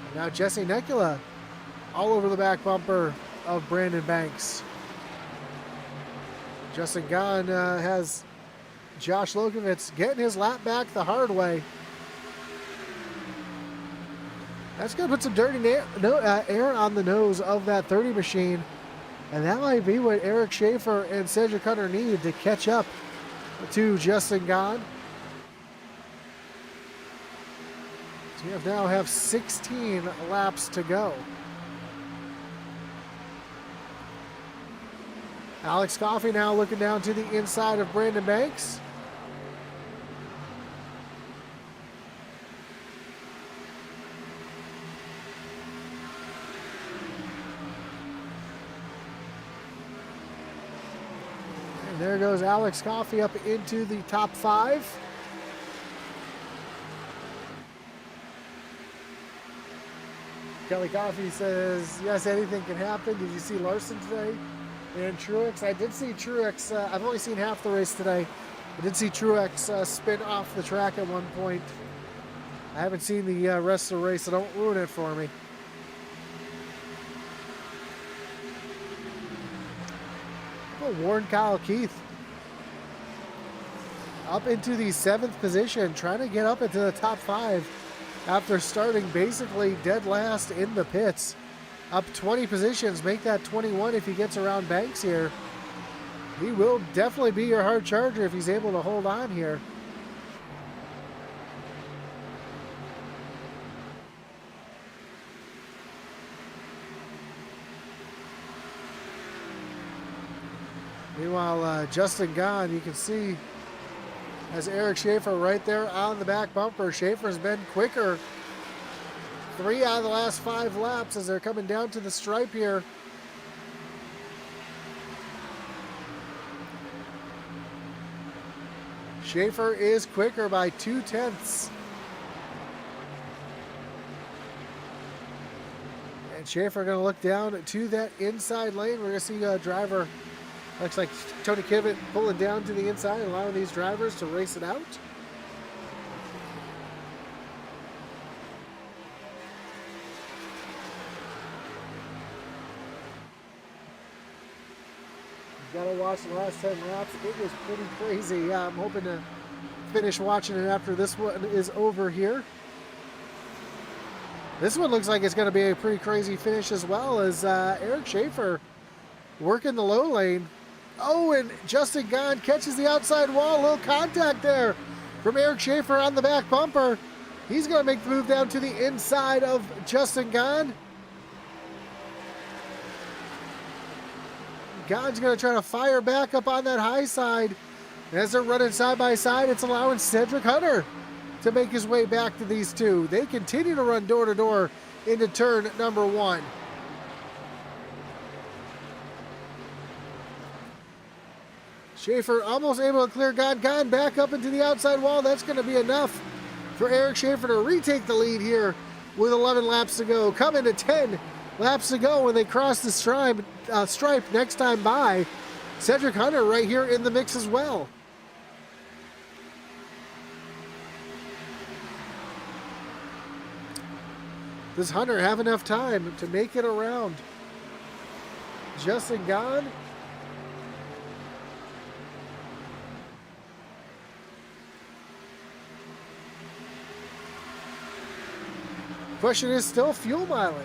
And now Jesse Nekula all over the back bumper of Brandon Banks. Justin Gahn has Josh Lokovitz getting his lap back the hard way. That's going to put some dirty air on the nose of that 30 machine. And that might be what Eric Schaefer and Cedric Hunter need to catch up to Justin Gahn. So we now have 16 laps to go. Alex Coffey now looking down to the inside of Brandon Banks. There goes Alex Coffey up into the top 5. Kelly Coffey says, yes, anything can happen. Did you see Larson today? And Truex, I did see Truex. I've only seen half the race today. I did see Truex spin off the track at one point. I haven't seen the rest of the race, so don't ruin it for me. Warren Kyle Keith up into the 7th position, trying to get up into the top 5 after starting basically dead last in the pits. Up 20 positions, make that 21 if he gets around Banks here. He will definitely be your hard charger if he's able to hold on here. Meanwhile, Justin Gahn, you can see as Eric Schaefer right there on the back bumper. Schaefer's been quicker 3 out of the last 5 laps as they're coming down to the stripe here. Schaefer is quicker by 2/10. And Schaefer going to look down to that inside lane. We're going to see a driver. Looks like Tony Kivitt pulling down to the inside, allowing these drivers to race it out. You've got to watch the last 10 laps. It was pretty crazy. I'm hoping to finish watching it after this one is over here. This one looks like it's going to be a pretty crazy finish as well, as Eric Schaefer working the low lane. Oh, and Justin Gahn catches the outside wall. A little contact there from Eric Schaefer on the back bumper. He's going to make the move down to the inside of Justin Gahn. Gahn's going to try to fire back up on that high side. As they're running side by side, it's allowing Cedric Hunter to make his way back to these two. They continue to run door to door into turn number 1. Schaefer almost able to clear Gahn. Gahn back up into the outside wall. That's going to be enough for Eric Schaefer to retake the lead here with 11 laps to go. Coming to 10 laps to go when they cross the stripe next time by. Cedric Hunter right here in the mix as well. Does Hunter have enough time to make it around Justin Gahn? Question is still fuel mileage.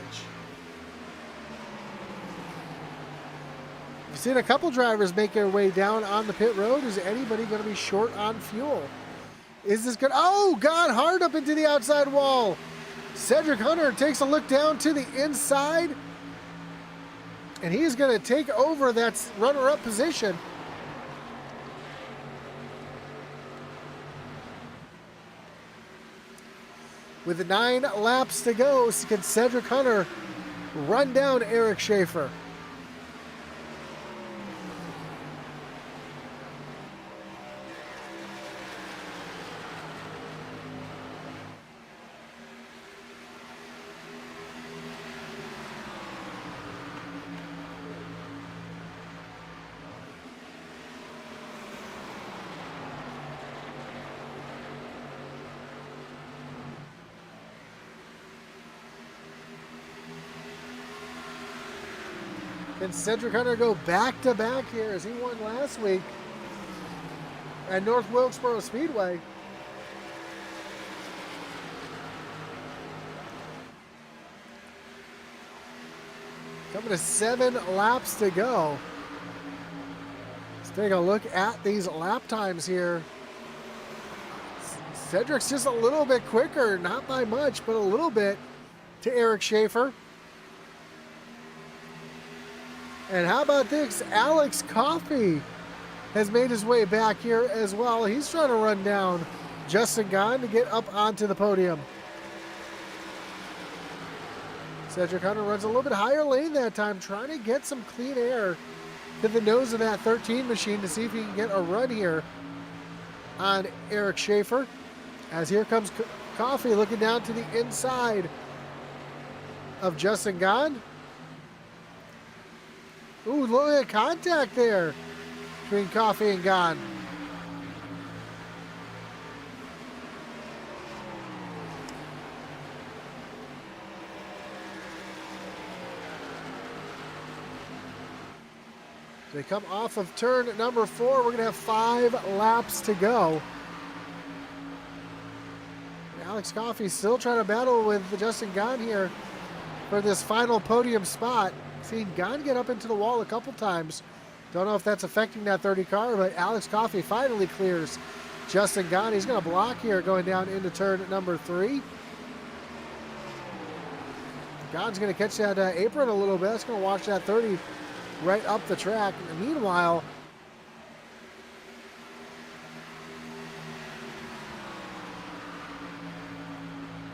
We've seen a couple drivers make their way down on the pit road. Is anybody going to be short on fuel? Is this good? Oh, Gahn hard up into the outside wall. Cedric Hunter takes a look down to the inside. And he's going to take over that runner-up position. With 9 laps to go, can Cedric Hunter run down Eric Schaefer? Can Cedric Hunter go back-to-back here as he won last week at North Wilkesboro Speedway? Coming to 7 laps to go. Let's take a look at these lap times here. Cedric's just a little bit quicker, not by much, but a little bit to Eric Schaefer. And how about this? Alex Coffey has made his way back here as well. He's trying to run down Justin Gahn to get up onto the podium. Cedric Hunter runs a little bit higher lane that time, trying to get some clean air to the nose of that 13 machine to see if he can get a run here on Eric Schaefer. As here comes Coffey looking down to the inside of Justin Gahn. Ooh, look at contact there between Coffey and Gahn. They come off of turn number 4. We're going to have 5 laps to go. And Alex Coffey still trying to battle with Justin Gahn here for this final podium spot. Seen Gahn get up into the wall a couple times. Don't know if that's affecting that 30 car, but Alex Coffey finally clears Justin Gahn. He's going to block here going down into turn number 3. Gahn's going to catch that apron a little bit. That's going to wash that 30 right up the track. And meanwhile,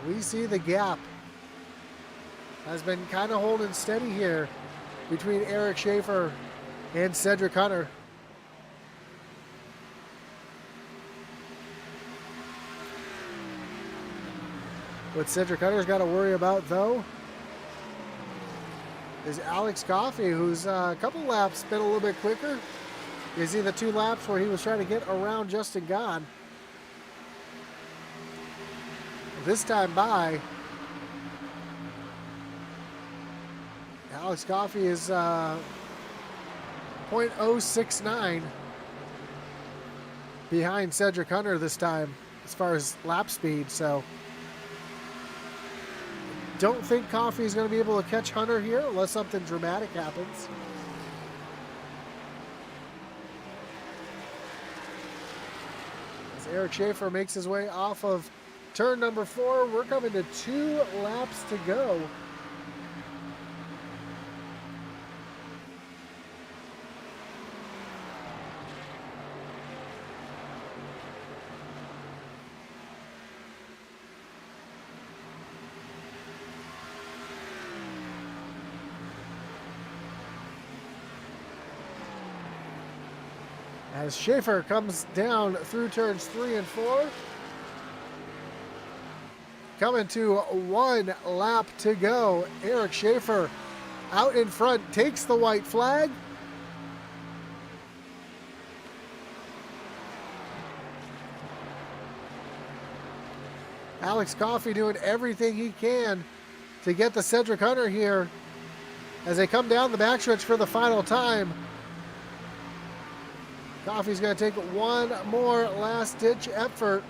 we see the gap has been kind of holding steady here between Eric Schaefer and Cedric Hunter. What Cedric Hunter's got to worry about, though, is Alex Coffey, who's a couple laps been a little bit quicker. You see the 2 laps where he was trying to get around Justin Gahn. This time by, Alex Coffey is 0.069 behind Cedric Hunter this time as far as lap speed. So don't think Coffey is going to be able to catch Hunter here unless something dramatic happens. As Eric Schaefer makes his way off of turn number 4, we're coming to 2 laps to go. as Schaefer comes down through turns 3 and 4. Coming to 1 lap to go. Eric Schaefer out in front, takes the white flag. Alex Coffey doing everything he can to get the Cedric Hunter here as they come down the backstretch for the final time. Coffey's going to take one more last-ditch effort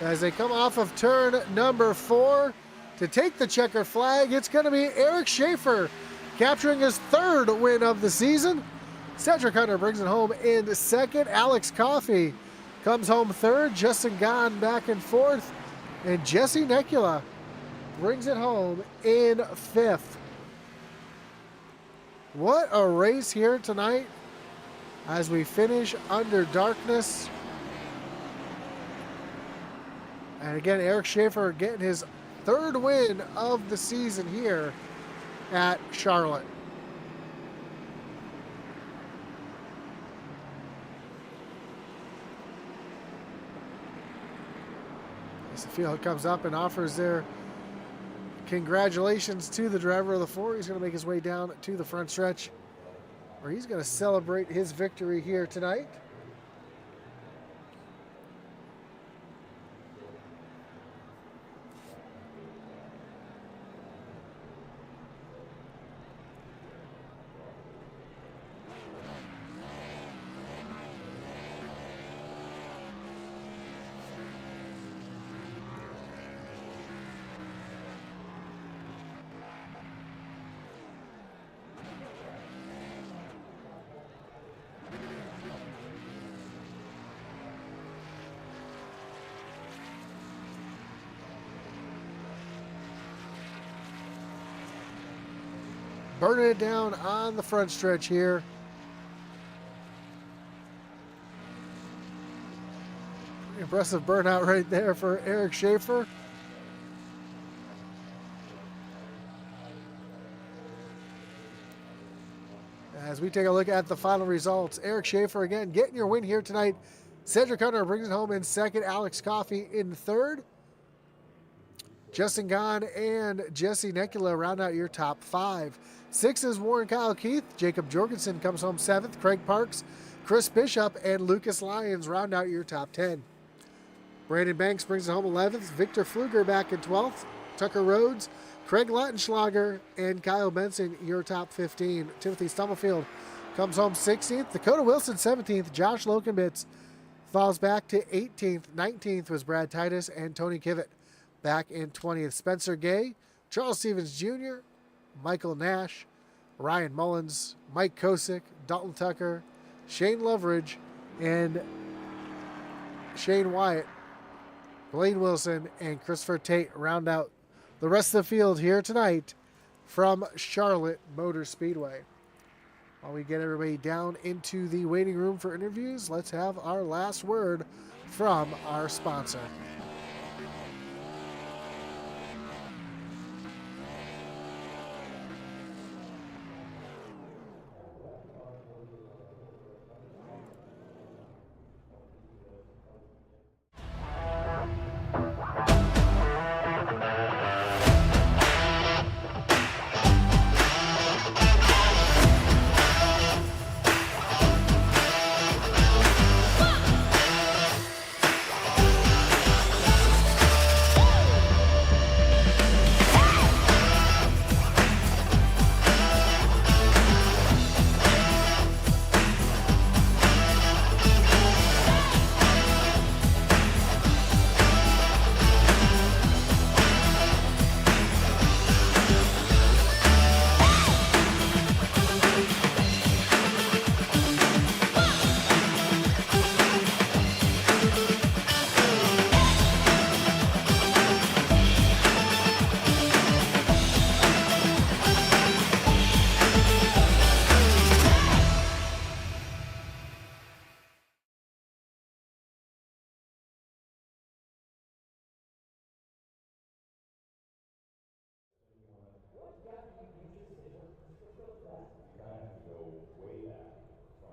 as they come off of turn number 4 to take the checker flag. It's going to be Eric Schaefer capturing his 3rd win of the season. Cedric Hunter brings it home in 2nd. Alex Coffey comes home 3rd. Justin Gahn back and 4th. And Jesse Necula brings it home in 5th. What a race here tonight as we finish under darkness. And again, Eric Schaefer getting his 3rd win of the season here at Charlotte. As the field comes up and offers their congratulations to the driver of the 4. He's going to make his way down to the front stretch where he's going to celebrate his victory here tonight. Burning it down on the front stretch here. Impressive burnout right there for Eric Schaefer. As we take a look at the final results, Eric Schaefer again getting your win here tonight. Cedric Hunter brings it home in 2nd. Alex Coffey in 3rd. Justin Gahn and Jesse Necula round out your top 5. 6 is Warren Kyle Keith. Jacob Jorgensen comes home 7th. Craig Parks, Chris Bishop, and Lucas Lyons round out your top 10. Brandon Banks brings it home 11th. Victor Pfluger back in 12th. Tucker Rhodes, Craig Lautenschlager, and Kyle Benson your top 15. Timothy Stumblefield comes home 16th. Dakota Wilson 17th. Josh Lokenbitz falls back to 18th. 19th was Brad Titus and Tony Kivett back in 20th. Spencer Gay, Charles Stevens Jr., Michael Nash, Ryan Mullins, Mike Kosick, Dalton Tucker, Shane Loveridge, and Shane Wyatt, Blaine Wilson, and Christopher Tate round out the rest of the field here tonight from Charlotte Motor Speedway. While we get everybody down into the waiting room for interviews, let's have our last word from our sponsor.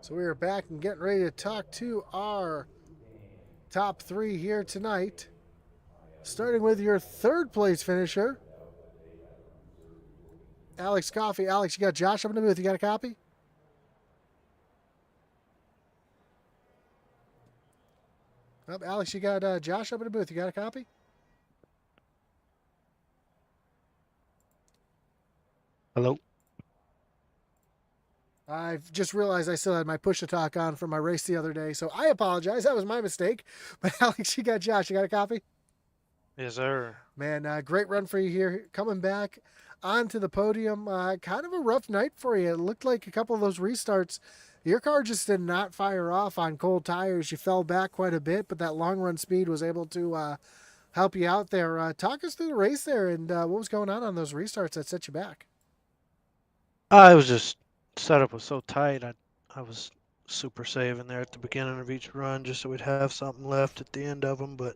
So we are back and getting ready to talk to our top three here tonight. Starting with your third place finisher, Alex Coffey. Alex, you got Josh up in the booth. You got a copy? Oh, Alex, you got Josh up in the booth. You got a copy? Hello. I've just realized I still had my push to talk on from my race the other day, so I apologize. That was my mistake. But Alex, you got Josh. You got a copy? Yes, sir. Man, great run for you here. Coming back onto the podium. Kind of a rough night for you. It looked like a couple of those restarts. Your car just did not fire off on cold tires. You fell back quite a bit, but that long run speed was able to help you out there. Talk us through the race there and what was going on those restarts that set you back. I was just setup was so tight. I was super saving there at the beginning of each run just so we'd have something left at the end of them. But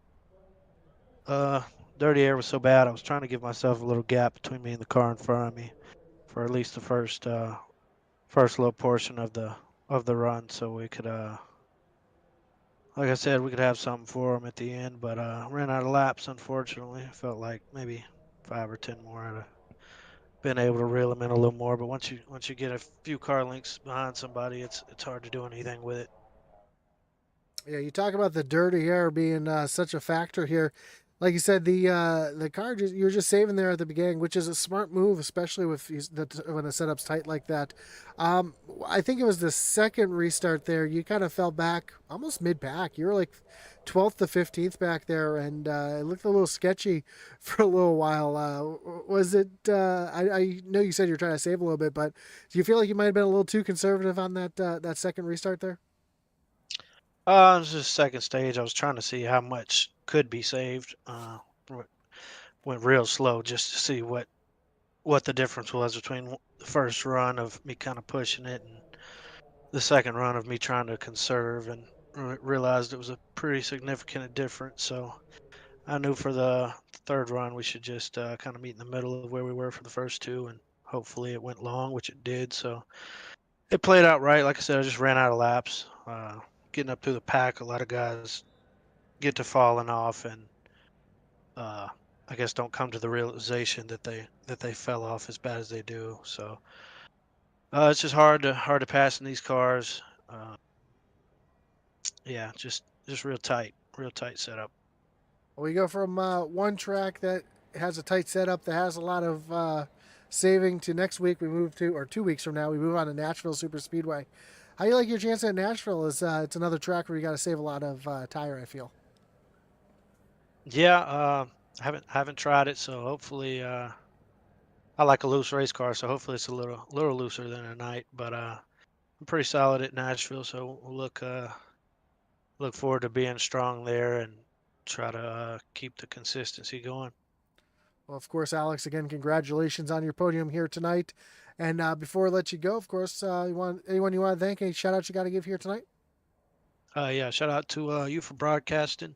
uh, dirty air was so bad. I was trying to give myself a little gap between me and the car in front of me for at least the first little portion of the run, so we could like I said, we could have something for them at the end. But ran out of laps, unfortunately. Felt like maybe 5 or 10 more. I'd have been able to reel them in a little more. But once you get a few car lengths behind somebody, it's hard to do anything with it. Yeah, you talk about the dirty air being such a factor here. Like you said, the car just you're just saving there at the beginning, which is a smart move, especially with when the setup's tight like that. I think it was the second restart there. You kind of fell back almost mid pack. You were like 12th to 15th back there, and it looked a little sketchy for a little while. Was it? I know you said you're trying to save a little bit, but do you feel like you might have been a little too conservative on that second restart there? It was just second stage. I was trying to see how much could be saved. Went real slow just to see what the difference was between the first run of me kind of pushing it and the second run of me trying to conserve, and realized it was a pretty significant difference. So I knew for the third run we should just kind of meet in the middle of where we were for the first two, and hopefully it went long, which it did. So it played out right. Like I said, I just ran out of laps. Getting up through the pack, a lot of guys get to falling off, and uh, I guess don't come to the realization that they fell off as bad as they do. So it's just hard to pass in these cars. Uh, yeah, just real tight setup. We go from one track that has a tight setup that has a lot of saving to next week. We move to, or 2 weeks from now, we move on to Nashville Super Speedway. How do you like your chance at Nashville? Is it's another track where you got to save a lot of tire. I feel. Yeah, haven't tried it, so hopefully I like a loose race car, so hopefully it's a little looser than a night. But I'm pretty solid at Nashville, so we'll look forward to being strong there and try to keep the consistency going. Well, of course, Alex. Again, congratulations on your podium here tonight. And before I let you go, of course, you want anyone you want to thank? Any shout outs you got to give here tonight? Yeah, shout out to you for broadcasting,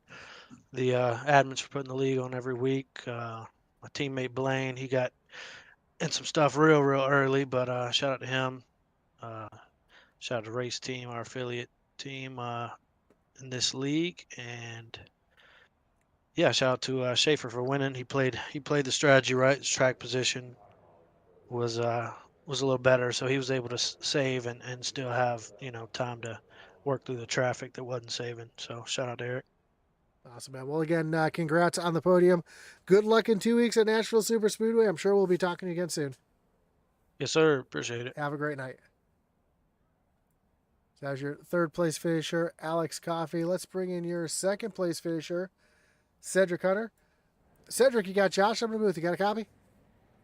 the admins for putting the league on every week. My teammate Blaine, he got in some stuff real early, but shout out to him. Uh, Shout out to Race Team, our affiliate team in this league, and yeah, shout out to Schaefer for winning. He played the strategy right. His track position was uh was a little better, so he was able to save and still have time to work through the traffic that wasn't saving. So shout out to Eric. Awesome, man. Well, again, congrats on the podium. Good luck in 2 weeks at Nashville Super Speedway. I'm sure we'll be talking again soon. Yes, sir. Appreciate it. Have a great night. So that was your third place finisher, Alex Coffey. Let's bring in your second place finisher, Cedric Hunter. Cedric, you got Josh up in the booth. You got a copy?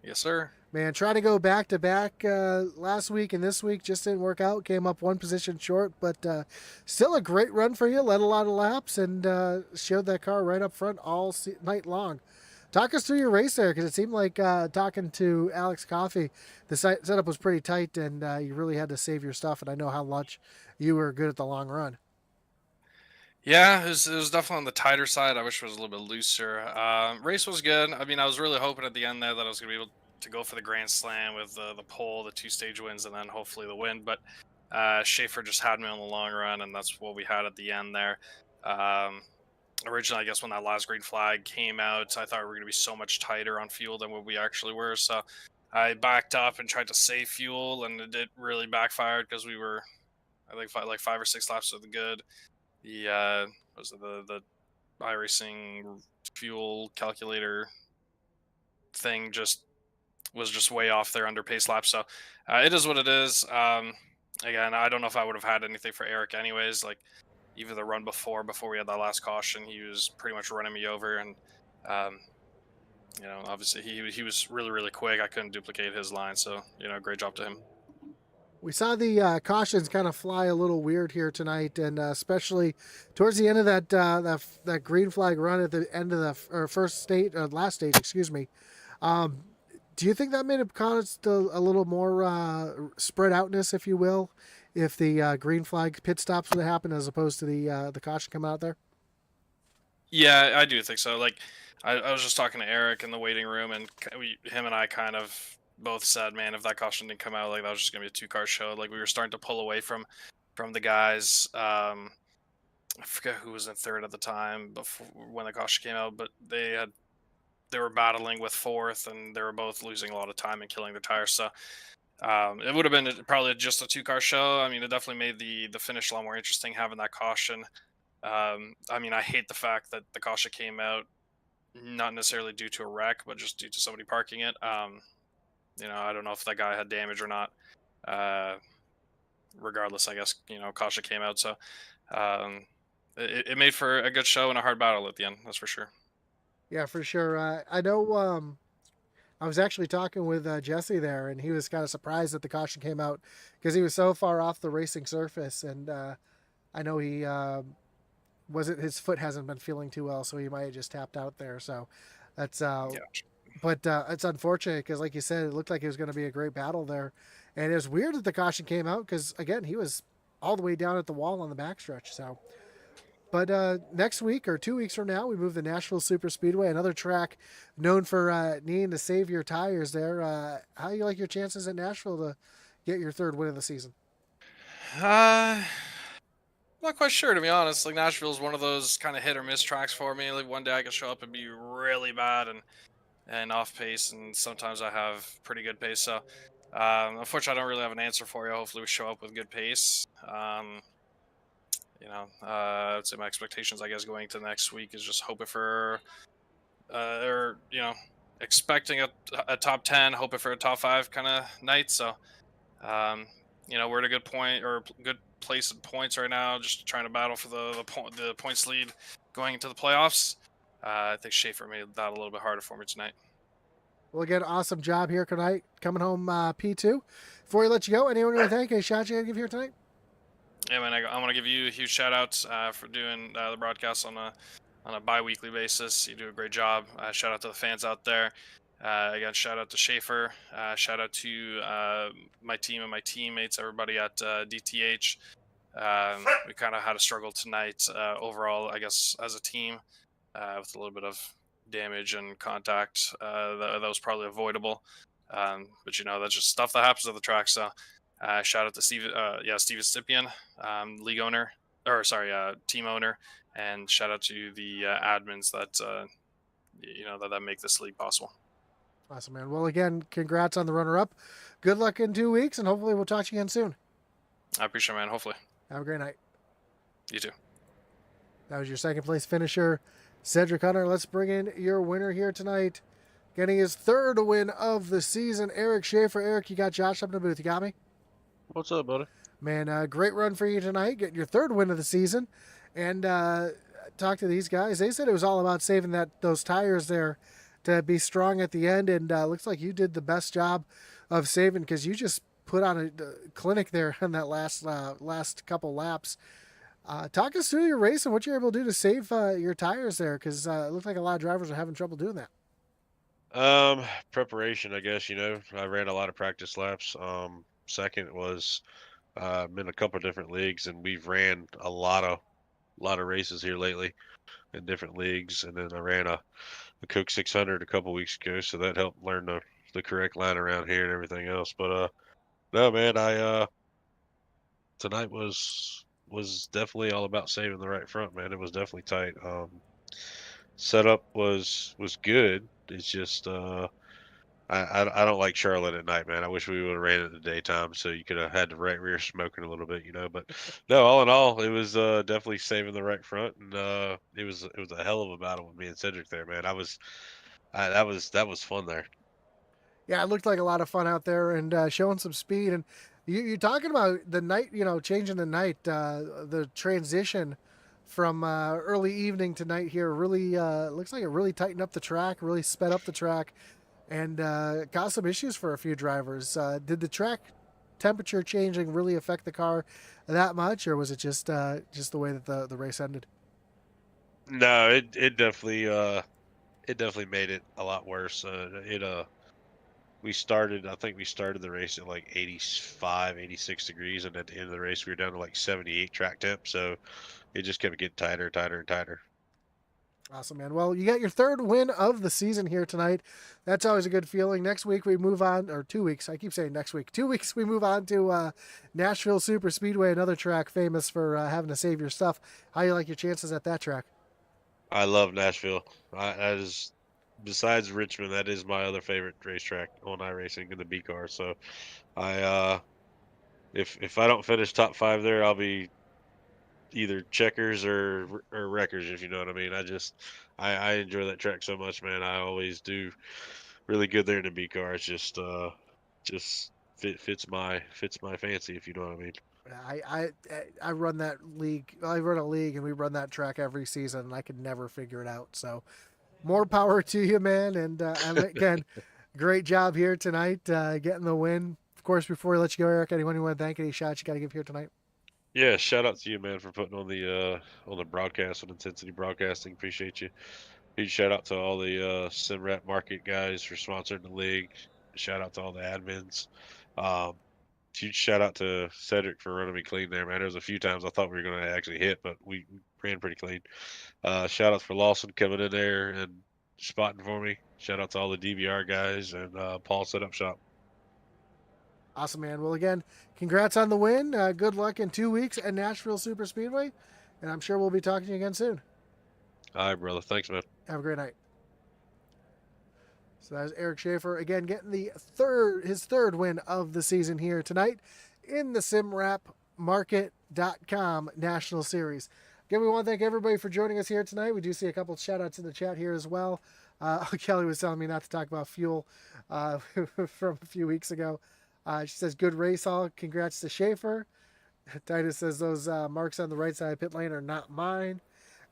Yes, sir. Man, trying to go back to back last week and this week just didn't work out. Came up one position short, but still a great run for you. Led a lot of laps and showed that car right up front all night long. Talk us through your race there, because it seemed like talking to Alex Coffey, the setup was pretty tight and you really had to save your stuff. And I know how much you were good at the long run. Yeah, it was definitely on the tighter side. I wish it was a little bit looser. Race was good. I mean, I was really hoping at the end there that I was going to be able to go for the Grand Slam with the pole, the two stage wins, and then hopefully the win. But Schaefer just had me on the long run, and that's what we had at the end there. Um, Originally, I guess when that last green flag came out, I thought we were going to be so much tighter on fuel than what we actually were. So I backed up and tried to save fuel, and it really backfired because we were, I think, like 5 or 6 laps to the good. The was it the iRacing fuel calculator thing just was just way off there under pace lap. So it is what it is. Again, I don't know if I would have had anything for Eric anyways. Like even the run before we had that last caution, he was pretty much running me over, and um, obviously he was really quick. I couldn't duplicate his line, so great job to him. We saw the cautions kind of fly a little weird here tonight, and especially towards the end of that green flag run at the end of the last stage, excuse me. Do you think that may have caused a little more spread outness, if you will, if the green flag pit stops would have happened as opposed to the caution coming out there? Yeah, I do think so. Like, I was just talking to Eric in the waiting room, and him and I kind of both said, "Man, if that caution didn't come out, like that was just gonna be a 2 car show." Like we were starting to pull away from the guys. I forget who was in third at the time before when the caution came out, but they were battling with fourth, and they were both losing a lot of time and killing their tires. So it would have been probably just a 2 car show. I mean, it definitely made the finish a lot more interesting having that caution. I mean, I hate the fact that the caution came out not necessarily due to a wreck, but just due to somebody parking it. I don't know if that guy had damage or not. Uh, Regardless, I guess caution came out, so um, it made for a good show and a hard battle at the end. That's for sure. Yeah, for sure. I know. I was actually talking with Jesse there, and he was kind of surprised that the caution came out because he was so far off the racing surface, and I know he wasn't his foot hasn't been feeling too well, so he might have just tapped out there. So that's Yeah. but it's unfortunate because, like you said, it looked like it was going to be a great battle there, and it was weird that the caution came out because again he was all the way down at the wall on the backstretch. So, but next week or 2 weeks from now, we move the Nashville Super Speedway, another track known for needing to save your tires. There, how do you like your chances at Nashville to get your third win of the season? Not quite sure, to be honest. Like Nashville is one of those kind of hit or miss tracks for me. Like one day I can show up and be really bad and off pace, and sometimes I have pretty good pace. So unfortunately, I don't really have an answer for you. Hopefully, we show up with good pace. I'd say my expectations, I guess, going to next week is just hoping for, or expecting a top 10, hoping for a top 5 kind of night. So, um, we're at a good point or good place in points right now, just trying to battle for the points lead going into the playoffs. I think Schaefer made that a little bit harder for me tonight. Well, again, awesome job here tonight, coming home P2. Before we let you go, anyone you want to thank? Any shout you got to give here tonight? Yeah, man, I want to give you a huge shout out for doing the broadcast on a bi-weekly basis. You do a great job. Shout out to the fans out there. Again, shout out to Schaefer. Shout out to my team and my teammates, everybody at DTH. We kind of had a struggle tonight overall, I guess, as a team with a little bit of damage and contact that was probably avoidable. But that's just stuff that happens at the track. So shout out to Steven Stipian, league owner, or sorry, team owner, and shout out to the admins that that make this league possible. Awesome, man. Well, again, congrats on the runner-up. Good luck in 2 weeks, and hopefully we'll talk to you again soon. I appreciate it, man. Hopefully. Have a great night. You too. That was your second place finisher, Cedric Hunter. Let's bring in your winner here tonight. Getting his third win of the season, Eric Schaefer. Eric, you got Josh up in the booth. You got me? What's up, buddy? Man, great run for you tonight. Getting your third win of the season. And talk to these guys. They said it was all about saving those tires there to be strong at the end. And looks like you did the best job of saving because you just put on a clinic there on that last couple laps. Talk us through your race and what you're able to do to save your tires there because it looked like a lot of drivers are having trouble doing that. Preparation, I guess, I ran a lot of practice laps. Second was, in a couple of different leagues, and we've ran a lot of races here lately in different leagues. And then I ran a Coke 600 a couple weeks ago, so that helped learn the correct line around here and everything else. But no, man, tonight was definitely all about saving the right front, man. It was definitely tight. Setup was good. It's just I don't like Charlotte at night, man. I wish we would have ran it in the daytime so you could have had the right rear smoking a little bit, you know. But no, all in all, it was definitely saving the right front, and it was a hell of a battle with me and Cedric there, man. That was fun there. Yeah, it looked like a lot of fun out there and showing some speed. And you're talking about the night, changing the night, the transition from early evening to night here really looks like it really tightened up the track, really sped up the track, and caused some issues for a few drivers. Did the track temperature changing really affect the car that much, or was it just the way that the race ended? No, it definitely made it a lot worse. I think we started the race at like 85, 86 degrees, and at the end of the race we were down to like 78 track temp. So it just kept getting tighter, tighter, and tighter. Awesome, man. Well, you got your third win of the season here tonight. That's always a good feeling. Next week we move on, or 2 weeks. I keep saying next week. 2 weeks we move on to Nashville Super Speedway, another track famous for having to save your stuff. How you like your chances at that track? I love Nashville. That is, besides Richmond, that is my other favorite racetrack on iRacing in the B car. So I if I don't finish top 5 there, I'll be either checkers or wreckers, if you know what I mean. I enjoy that track so much, man. I always do really good there in the B car. It's just fits my fancy, if you know what I mean. I run that league. I run a league, and we run that track every season, and I could never figure it out. So, more power to you, man. And again, great job here tonight, getting the win. Of course, before we let you go, Eric, anyone you want to thank, any shots you got to give here tonight? Yeah, shout out to you, man, for putting on the broadcast on Intensity Broadcasting. Appreciate you. Huge shout out to all the SimRat Market guys for sponsoring the league. Shout out to all the admins. Um, Huge shout out to Cedric for running me clean there, man. There was a few times I thought we were going to actually hit, but we ran pretty clean. Shout out for Lawson coming in there and spotting for me. Shout out to all the DVR guys and Paul Setup Shop. Awesome, man. Well, again, congrats on the win. Good luck in 2 weeks at Nashville Super Speedway, and I'm sure we'll be talking to you again soon. All right, brother. Thanks, man. Have a great night. So that was Eric Schaefer again getting his third win of the season here tonight in the SimRapMarket.com National Series. Again, we want to thank everybody for joining us here tonight. We do see a couple of shout outs in the chat here as well. Kelly was telling me not to talk about fuel from a few weeks ago. She says, good race all. Congrats to Schaefer. Titus says, those marks on the right side of pit lane are not mine.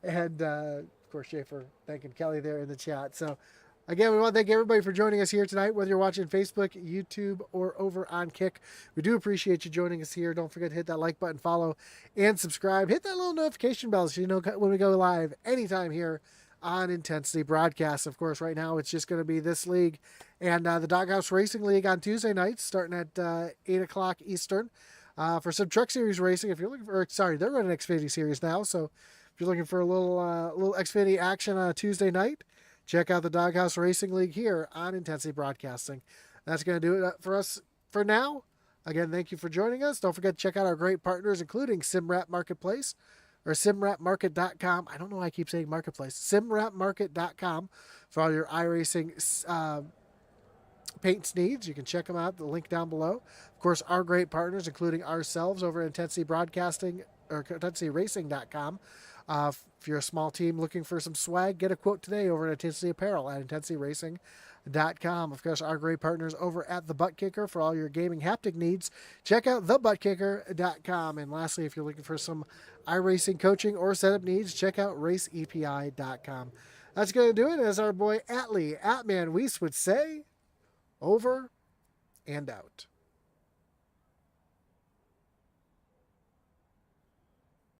And, of course, Schaefer thanking Kelly there in the chat. So, again, we want to thank everybody for joining us here tonight, whether you're watching Facebook, YouTube, or over on Kick. We do appreciate you joining us here. Don't forget to hit that like button, follow, and subscribe. Hit that little notification bell so you know when we go live anytime here on Intensity Broadcast. Of course, right now it's just going to be this league and the Doghouse Racing League on Tuesday nights, starting at 8 o'clock Eastern. For some Truck Series racing, if you're looking for, they're running Xfinity Series now, so if you're looking for a little Xfinity action on a Tuesday night, check out the Doghouse Racing League here on Intensity Broadcasting. That's going to do it for us for now. Again, thank you for joining us. Don't forget to check out our great partners, including SimRap Marketplace, or SimRapMarket.com. I don't know why I keep saying Marketplace. SimRapMarket.com for all your iRacing paints needs. You can check them out. The link down below. Of course, our great partners, including ourselves over at Intensity Broadcasting or IntensityRacing.com. If you're a small team looking for some swag, get a quote today over at Intensity Apparel at IntensityRacing.com. Of course, our great partners over at The Butt Kicker for all your gaming haptic needs. Check out TheButtKicker.com. And lastly, if you're looking for some iRacing coaching or setup needs, check out RaceEPI.com. That's going to do it. As our boy Atman Weiss would say, over and out.